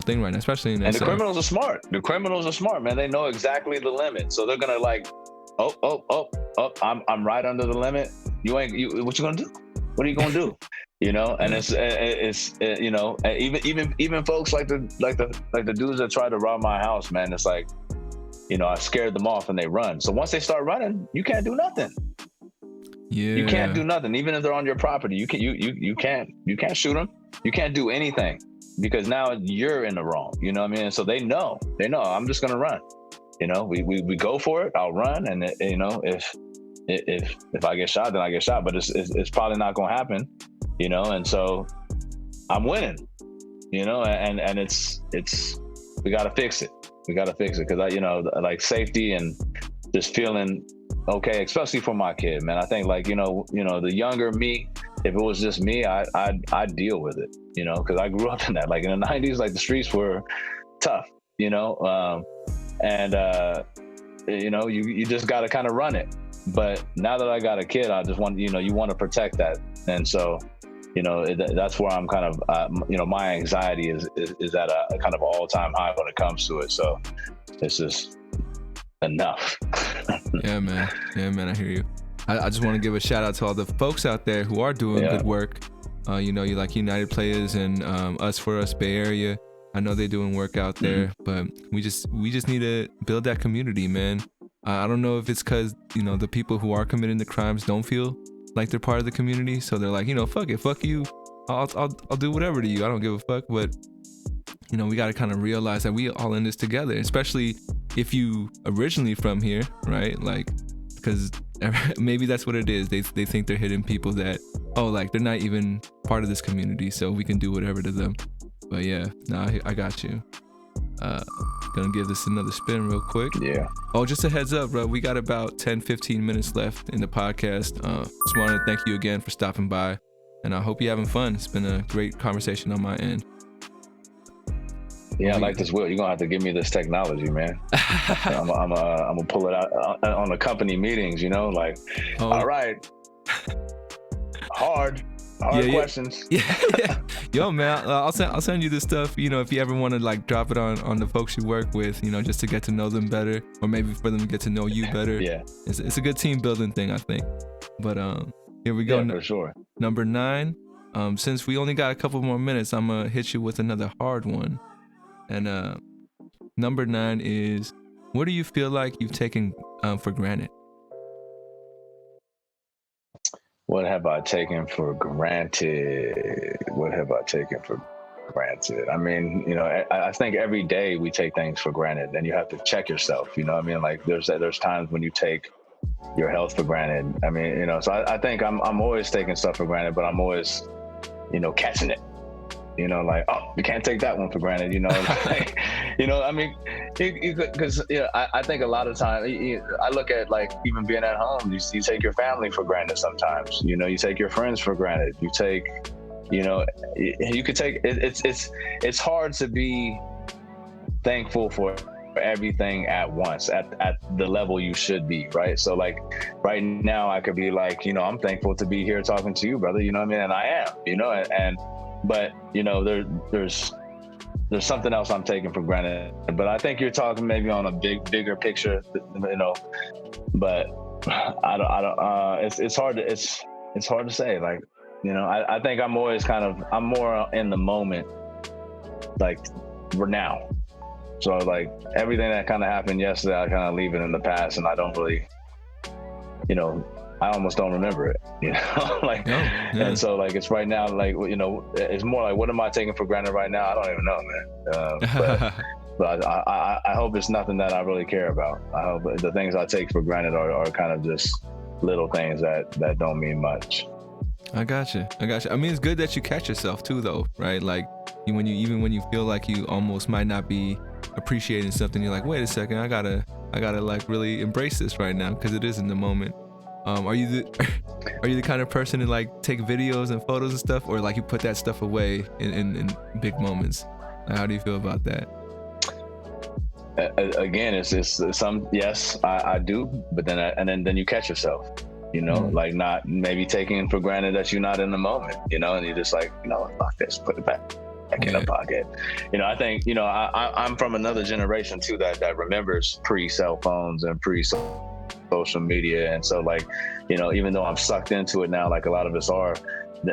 S1: thing right now, especially in that.
S2: And the criminals are smart. The criminals are smart, man. They know exactly the limit, so they're gonna like, oh, I'm right under the limit. What you gonna do? What are you gonna do? And it's even folks like the dudes that tried to rob my house, man. It's like, I scared them off and they run. So once they start running, you can't do nothing.
S1: Yeah.
S2: You can't do nothing, even if they're on your property. You can't shoot them. You can't do anything, because now you're in the wrong. You know what I mean? So they know. I'm just gonna run. We go for it. I'll run, and if I get shot, then I get shot. But it's probably not gonna happen. And so I'm winning. And it's we gotta fix it. We gotta fix it, because like safety and just feeling okay, especially for my kid, man. I think like the younger me, if it was just me, I'd deal with it. Because I grew up in that. Like in the 90s, like the streets were tough. And you just got to kind of run it. But now that I got a kid, I just want, you want to protect that. And so, that's where I'm kind of, my anxiety is at a kind of all-time high when it comes to it. So it's just enough.
S1: Yeah, man. I hear you. I just want to give a shout out to all the folks out there who are doing good work. You like United Players and Us for Us Bay Area. I know they're doing work out there, but we just need to build that community, man. I don't know if it's because, the people who are committing the crimes don't feel like they're part of the community. So they're like, fuck it, fuck you. I'll do whatever to you. I don't give a fuck. But, we got to kind of realize that we all in this together, especially if you originally from here, right? Like, because maybe that's what it is. They think they're hitting people that, like they're not even part of this community, so we can do whatever to them. But yeah, no, I got you. Gonna give this another spin real quick.
S2: Yeah.
S1: Oh, just a heads up, bro. We got about 10-15 minutes left in the podcast. Just wanted to thank you again for stopping by, and I hope you're having fun. It's been a great conversation on my end.
S2: Yeah, I like this, Will. You're gonna have to give me this technology, man. I'm gonna pull it out on the company meetings. Like, all right, hard questions.
S1: Yeah. Yo, man, I'll send you this stuff. If you ever want to like drop it on the folks you work with, just to get to know them better, or maybe for them to get to know you better.
S2: Yeah,
S1: it's a good team building thing, I think. But here we go.
S2: Yeah, for sure.
S1: Number 9. Since we only got a couple more minutes, I'm gonna hit you with another hard one. And number 9 is, what do you feel like you've taken for granted?
S2: What have I taken for granted? What have I taken for granted? I mean, I think every day we take things for granted, and you have to check yourself. You know what I mean? Like there's times when you take your health for granted. I mean, so I think I'm always taking stuff for granted, but I'm always, catching it. Like, oh, you can't take that one for granted. Like, I mean, because I think a lot of times I look at, like, even being at home, you take your family for granted sometimes. You take your friends for granted. You take, you could take it's hard to be thankful for everything at once at the level you should be, right? So, like, right now I could be like, I'm thankful to be here talking to you, brother. You know what I mean? And I am, but there's something else I'm taking for granted. But I think you're talking maybe on a bigger picture, but I don't it's hard to say. Like, I think I'm always I'm more in the moment, like, we're now. So, like, everything that kind of happened yesterday, I kind of leave it in the past, and I don't really, I almost don't remember it, like, yeah. And so, like, it's right now, like, it's more like, what am I taking for granted right now? I don't even know, man. But I hope it's nothing that I really care about. I hope the things I take for granted are kind of just little things that don't mean much.
S1: I got you. I mean, it's good that you catch yourself too, though, right? Like, when you feel like you almost might not be appreciating something, you're like, wait a second, I gotta like really embrace this right now, because it is in the moment. Are you the kind of person to, like, take videos and photos and stuff, or, like, you put that stuff away in big moments? Like, how do you feel about that?
S2: Again, it's some, yes, I do, but then you catch yourself, like, not maybe taking for granted that you're not in the moment, and you're just like, fuck this, put it back in the pocket. I think, I'm from another generation too that remembers pre-cell phones and pre-social media. And so, like, even though I'm sucked into it now, like a lot of us are,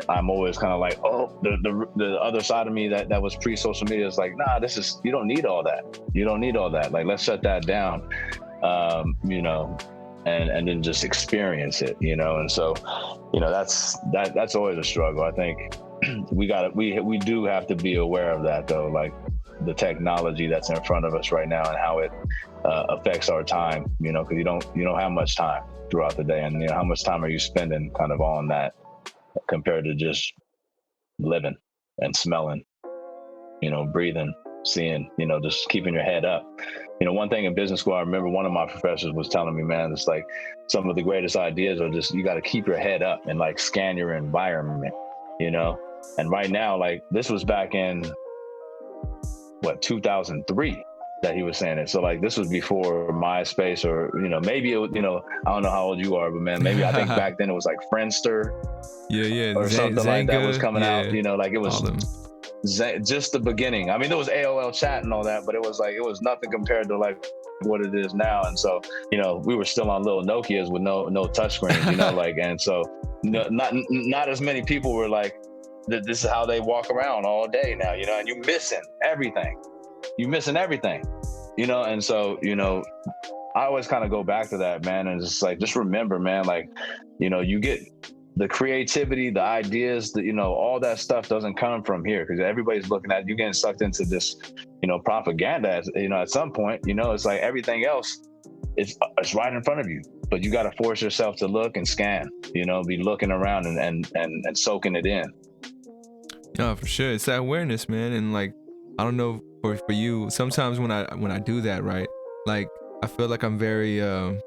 S2: I'm always kind of like, oh, the other side of me that was pre-social media is like, nah, you don't need all that. Like, let's shut that down, and then just experience it, and so, that's always a struggle. I think we do have to be aware of that, though, like the technology that's in front of us right now and how it affects our time, because you don't have much time throughout the day, and how much time are you spending kind of on that compared to just living and smelling, breathing, seeing, just keeping your head up. One thing in business school, I remember one of my professors was telling me, man, it's like some of the greatest ideas are just, you got to keep your head up and, like, scan your environment, and right now, like, this was back in 2003 that he was saying it. So, like, this was before MySpace, or maybe it, I don't know how old you are, but man, maybe I think back then it was like Friendster, or something like that was coming out. Like, it was just the beginning. I mean, there was AOL chat and all that, but it was nothing compared to, like, what it is now. And so, we were still on little Nokias with no touchscreen, like, and so not as many people were like, this is how they walk around all day now, and you're missing everything. And so, I always kind of go back to that, man, and just remember, man, like, you get the creativity, the ideas, all that stuff doesn't come from here, because everybody's looking at you, getting sucked into this, propaganda, at some point, it's like everything else, it's right in front of you, but you got to force yourself to look and scan, be looking around and soaking it in.
S1: No, for sure. It's that awareness, man. And, like, I don't know for you, sometimes when I do that, right, like, I feel like I'm very and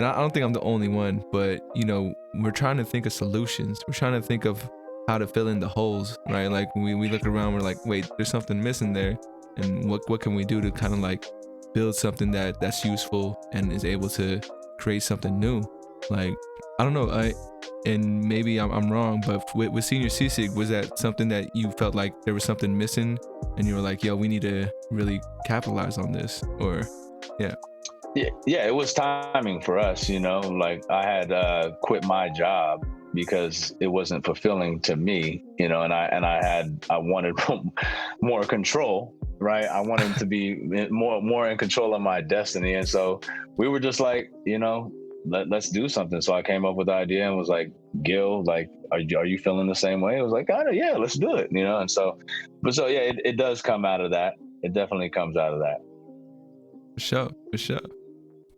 S1: I don't think I'm the only one, but we're trying to think of solutions. We're trying to think of how to fill in the holes, right? Like, we look around, we're like, wait, there's something missing there, and what can we do to kind of, like, build something that's useful and is able to create something new? Like, I don't know, and maybe I'm wrong, but with Senior CSIG, was that something that you felt like there was something missing, and you were like, yo, we need to really capitalize on this? Or
S2: Yeah, it was timing for us, like, I had quit my job, because it wasn't fulfilling to me, you know, and I wanted more control, right? I wanted to be more in control of my destiny. And so we were just like, you know, let's do something. So I came up with the idea and was like, Gil, like, are you feeling the same way? It was like, yeah, let's do it, you know? And so, yeah, it does come out of that. It definitely comes out of that.
S1: For sure.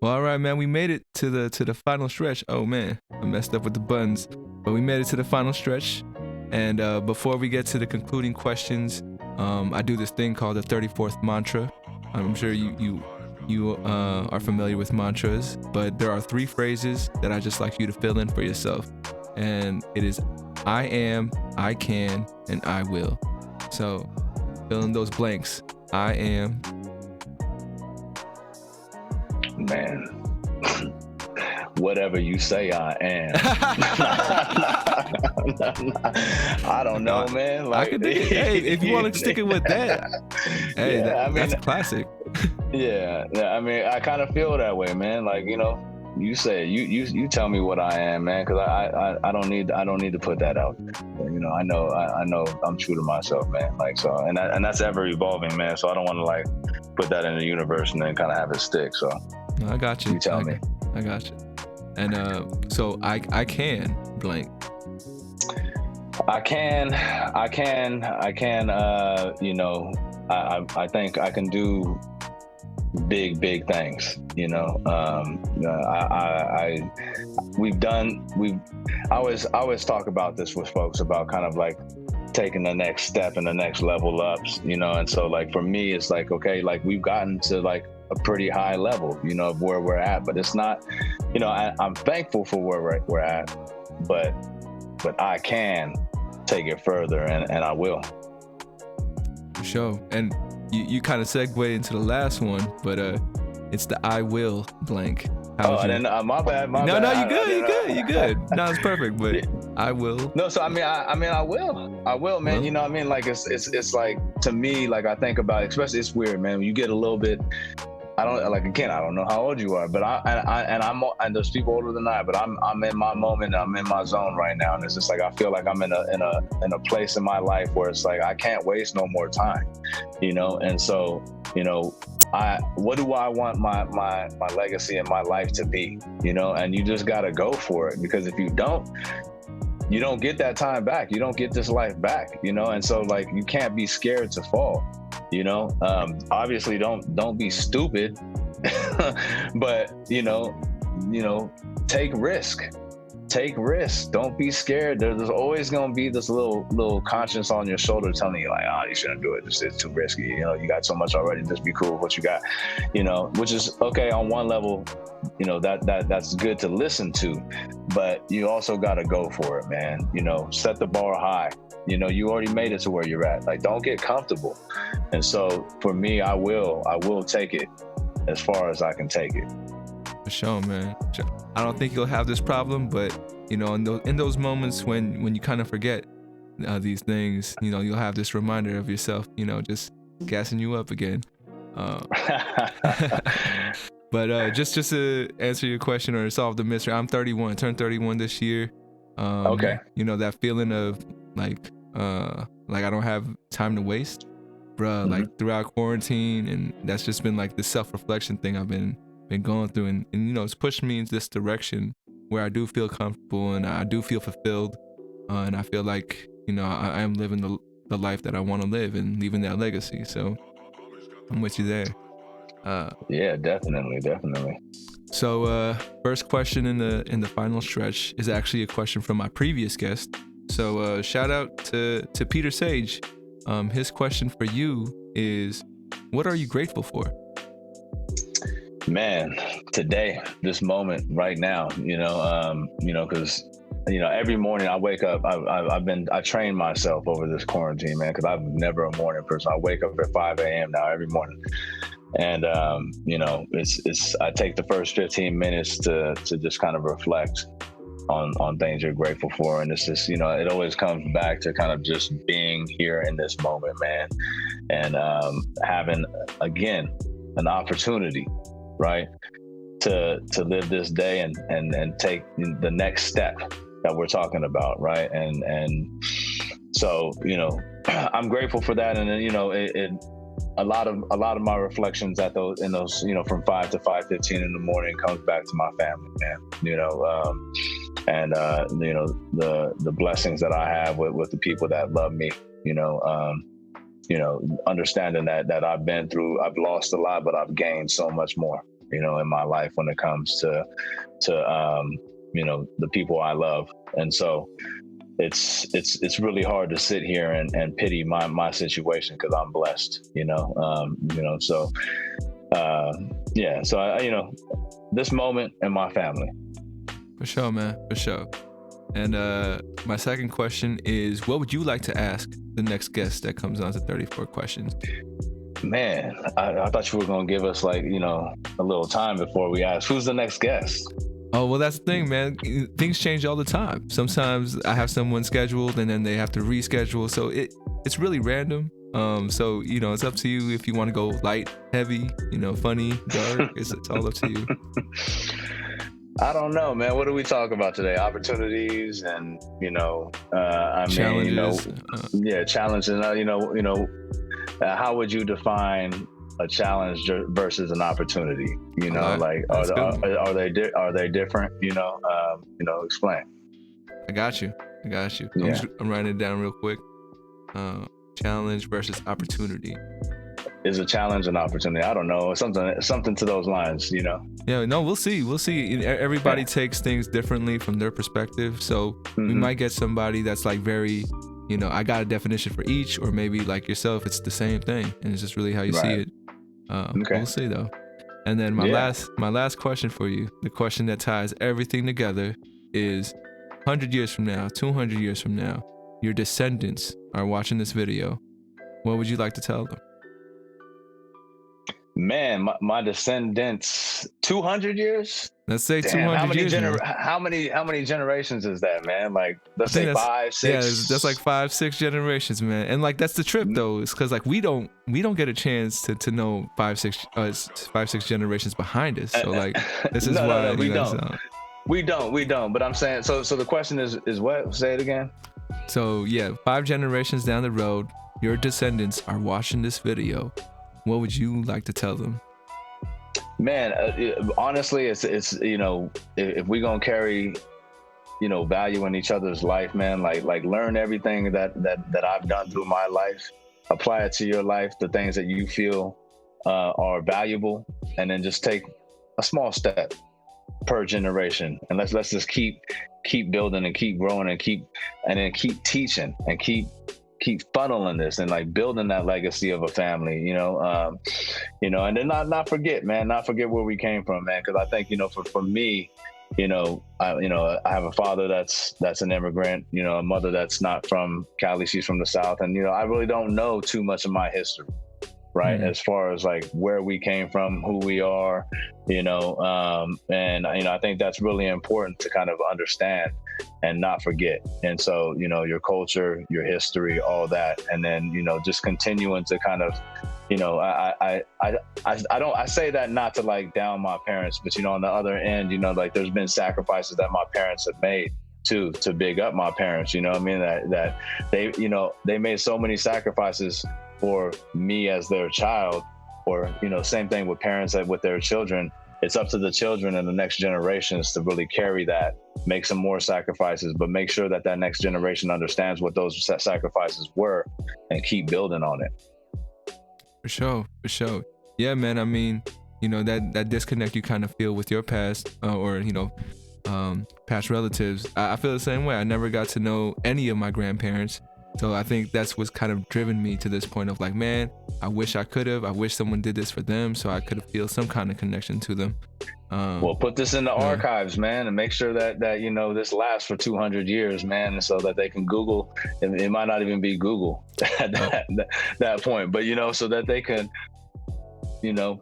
S1: Well, all right, man, we made it to the final stretch. Oh man, I messed up with the buttons, but we made it to the final stretch. And before we get to the concluding questions, I do this thing called the 34th mantra. I'm sure you are familiar with mantras, but there are 3 phrases that I just like you to fill in for yourself. And it is I am, I can, and I will. So fill in those blanks. I am.
S2: Man, whatever you say I am. I don't know, man. Like,
S1: I could hey, if you want to stick it with that, hey,
S2: yeah,
S1: that's a classic.
S2: Yeah, I mean, I kind of feel that way, man. Like, you know, you say you tell me what I am, man, because I don't need to put that out there. You know, I know I'm true to myself, man. Like, so, and that's ever evolving, man. So I don't want to like put that in the universe and then kind of have it stick. So
S1: I got you.
S2: You tell me.
S1: I got you. And so I can blank.
S2: I can. You know, I think I can do big things. You know, I always talk about this with folks about kind of like taking the next step and the next level ups. You know, and so like for me, it's like, okay, like we've gotten to like a pretty high level, you know, of where we're at, but it's not, you know, I'm thankful for where we're at, but I can take it further, and I will.
S1: For sure. And you kind of segued into the last one, but it's the I will blank.
S2: And then my bad.
S1: No, you good. No, it's perfect, but I will.
S2: No, so I mean, I will, man. Well, you know what I mean? Like it's like, to me, like I think about, especially, it's weird, man. When you get a little bit, I don't know how old you are, but and there's people older than I, but I'm in my moment, I'm in my zone right now, and it's just like I feel like I'm in a place in my life where it's like I can't waste no more time, you know. And so, you know, what do I want my legacy in my life to be, you know? And you just gotta go for it, because if you don't get that time back. You don't get this life back, you know? And so like, you can't be scared to fall, you know? Obviously don't be stupid, but you know, take risk. Don't be scared. There's always going to be this little conscience on your shoulder telling you like, oh, you shouldn't do it. It's too risky. You know, you got so much already. Just be cool with what you got, you know, which is okay on one level. You know, that's good to listen to, but you also got to go for it, man. You know, set the bar high. You know, you already made it to where you're at. Like, don't get comfortable. And so for me, I will take it as far as I can take it.
S1: For sure, man. I don't think you'll have this problem, but you know, in those moments when you kind of forget these things, you know, you'll have this reminder of yourself, you know, just gassing you up again. But just to answer your question or solve the mystery, I'm 31, turned 31 this year.
S2: Okay.
S1: You know, that feeling of like I don't have time to waste, bruh. Mm-hmm. Like throughout quarantine, and that's just been like the self-reflection thing I've been going through, and you know, it's pushed me into this direction where I do feel comfortable and I do feel fulfilled, and I feel like, you know, I am living the life that I want to live and leaving that legacy. So I'm with you there.
S2: Yeah, definitely.
S1: So first question in the final stretch is actually a question from my previous guest. So shout out to Peter Sage. His question for you is, what are you grateful for?
S2: Man, today, this moment, right now, you know, because, you know, every morning I wake up, I train myself over this quarantine, man, because I'm never a morning person. I wake up at 5 a.m. now every morning. And, you know, I take the first 15 minutes to just kind of reflect on things you're grateful for. And it's just, you know, it always comes back to kind of just being here in this moment, man. And having, again, an opportunity, right, to live this day and take the next step we're talking about, right? And so, I'm grateful for that. And then, a lot of my reflections in those, from 5 to 5:15 in the morning comes back to my family, man. And the blessings that I have with the people that love me. Understanding that I've lost a lot, but I've gained so much more, in my life when it comes to the people I love. And so it's really hard to sit here and pity my situation, because I'm blessed, so so I, this moment and my family.
S1: For sure, man, for sure. And my second question is, what would you like to ask the next guest that comes on to 34 Questions?
S2: Man, I thought you were going to give us a little time before we ask who's the next guest.
S1: Oh, well, that's the thing, man. Things change all the time. Sometimes I have someone scheduled and then they have to reschedule. So it's really random. So, it's up to you if you want to go light, heavy, funny, dark. It's all up to you.
S2: I don't know, man. What do we talk about today? Opportunities and,
S1: challenges.
S2: Challenges. How would you define a challenge versus an opportunity? Are they different? Explain.
S1: I got you.
S2: Yeah.
S1: I'm writing it down real quick. Challenge versus opportunity.
S2: Is a challenge an opportunity? I don't know. Something to those lines,
S1: Yeah, no, we'll see. Everybody takes things differently from their perspective. So we might get somebody that's very, I got a definition for each, or maybe like yourself, it's the same thing, and it's just really how you see it.
S2: Okay.
S1: We'll see though. And then my last question for you, the question that ties everything together, is 100 years from now, 200 years from now, your descendants are watching this video. What would you like to tell them?
S2: Man, my descendants, 200 years?
S1: Let's say 200 years.
S2: How many generations is that, man? Let's say 5, 6.
S1: Yeah, that's like 5, 6 generations, man. And that's the trip though, is because we don't get a chance to know 5, 6 generations behind us. So this is why
S2: we don't. We don't. But I'm saying, so the question is what? Say it again.
S1: So yeah, 5 generations down the road, your descendants are watching this video. What would you like to tell them?
S2: Man, honestly, it's if we're gonna carry, value in each other's life, man, learn everything that I've done through my life, apply it to your life, the things that you feel are valuable, and then just take a small step per generation, and let's just keep building and keep growing and keep teaching and keep funneling this and building that legacy of a family, and then not forget where we came from, man. Because I think, for me, I have a father that's an immigrant, a mother that's not from Cali, she's from the South, and I really don't know too much of my history, right? As far as where we came from, who we are, and I think that's really important to kind of understand and not forget. And so, your culture, your history, all that, and then, just continuing to kind of, I say that not to down my parents, but on the other end, there's been sacrifices that my parents have made to big up my parents, that they, they made so many sacrifices for me as their child, or, same thing with parents with their children. It's up to the children and the next generations to really carry that, make some more sacrifices, but make sure that next generation understands what those sacrifices were and keep building on it.
S1: For sure. Yeah, man. I mean, that disconnect you kind of feel with your past or past relatives. I feel the same way. I never got to know any of my grandparents. So I think that's what's kind of driven me to this point of man, I wish I could have. I wish someone did this for them so I could feel some kind of connection to them.
S2: Well, put this in the archives, man, and make sure that this lasts for 200 years, man, so that they can Google. It might not even be Google at that point, but so that they can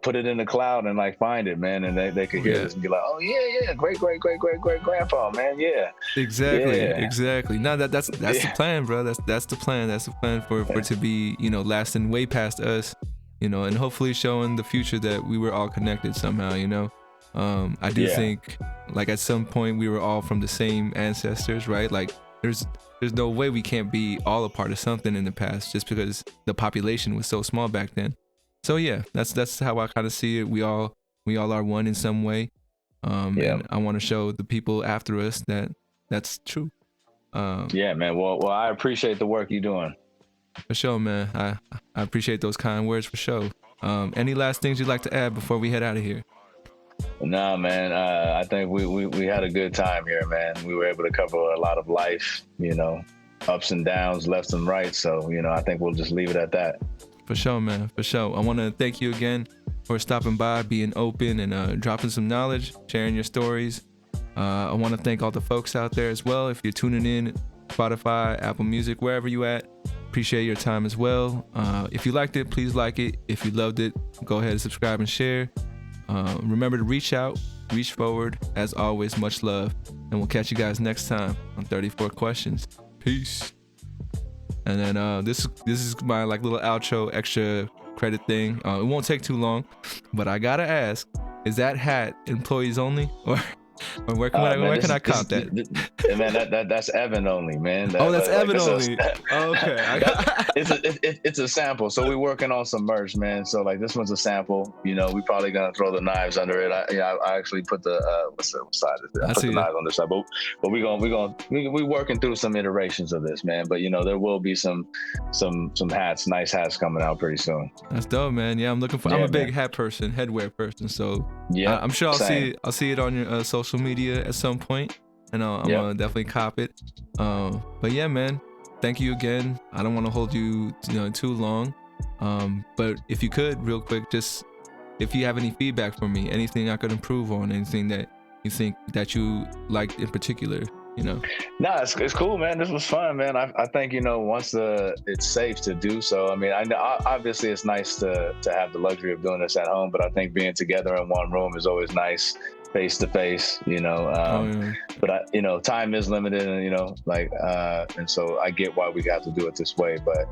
S2: put it in the cloud and find it, man, and they could hear this and be like, oh yeah, great grandpa, man, yeah.
S1: Exactly. No, that's the plan, bro. That's the plan. That's the plan for it to be lasting way past us, and hopefully showing the future that we were all connected somehow, I do
S2: Yeah.
S1: think, like, at some point we were all from the same ancestors, right? Like, there's no way we can't be all a part of something in the past, just because the population was so small back then. So yeah, that's how I kind of see it. We all are one in some way,
S2: Yeah.
S1: and I want to show the people after us that that's true.
S2: Yeah, man. Well, I appreciate the work you're doing.
S1: For sure, man. I appreciate those kind words for sure. Any last things you'd like to add before we head out of here?
S2: No, man. I think we had a good time here, man. We were able to cover a lot of life, ups and downs, lefts and rights. So, I think we'll just leave it at that.
S1: For sure, man. For sure. I want to thank you again for stopping by, being open, and dropping some knowledge, sharing your stories. I want to thank all the folks out there as well. If you're tuning in, Spotify, Apple Music, wherever you at, appreciate your time as well. If you liked it, please like it. If you loved it, go ahead and subscribe and share. Remember to reach out, reach forward. As always, much love. And we'll catch you guys next time on 34 Questions. Peace. And then this is my like little outro extra credit thing. It won't take too long, but I gotta ask, is that hat employees only, or where can I count that?
S2: Man, that's Evan only, man.
S1: That's Evan only. Okay.
S2: It's a sample. So we're working on some merch, man. So like this one's a sample. We probably gonna throw the knives under it. I actually put the what side is it? I put the knives on this side. But we're working through some iterations of this, man. But there will be some hats, nice hats coming out pretty soon.
S1: That's dope, man. Yeah, I'm looking for. I'm a big hat person, headwear person. So
S2: yeah,
S1: I'm sure I'll see it on your social media at some point, and I'm gonna definitely cop it. But yeah, man, thank you again. I don't want to hold you too long, but if you could real quick, just if you have any feedback for me, anything I could improve on, anything that you think that you liked in particular, No,
S2: it's cool, man. This was fun, man. I think once it's safe to do so. I mean, I know obviously it's nice to have the luxury of doing this at home, but I think being together in one room is always nice, face to face. But time is limited, and and so I get why we got to do it this way. But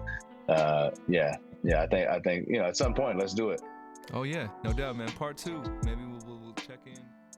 S2: I think at some point let's do it.
S1: Oh yeah, no doubt, man. Part 2, maybe we'll check in.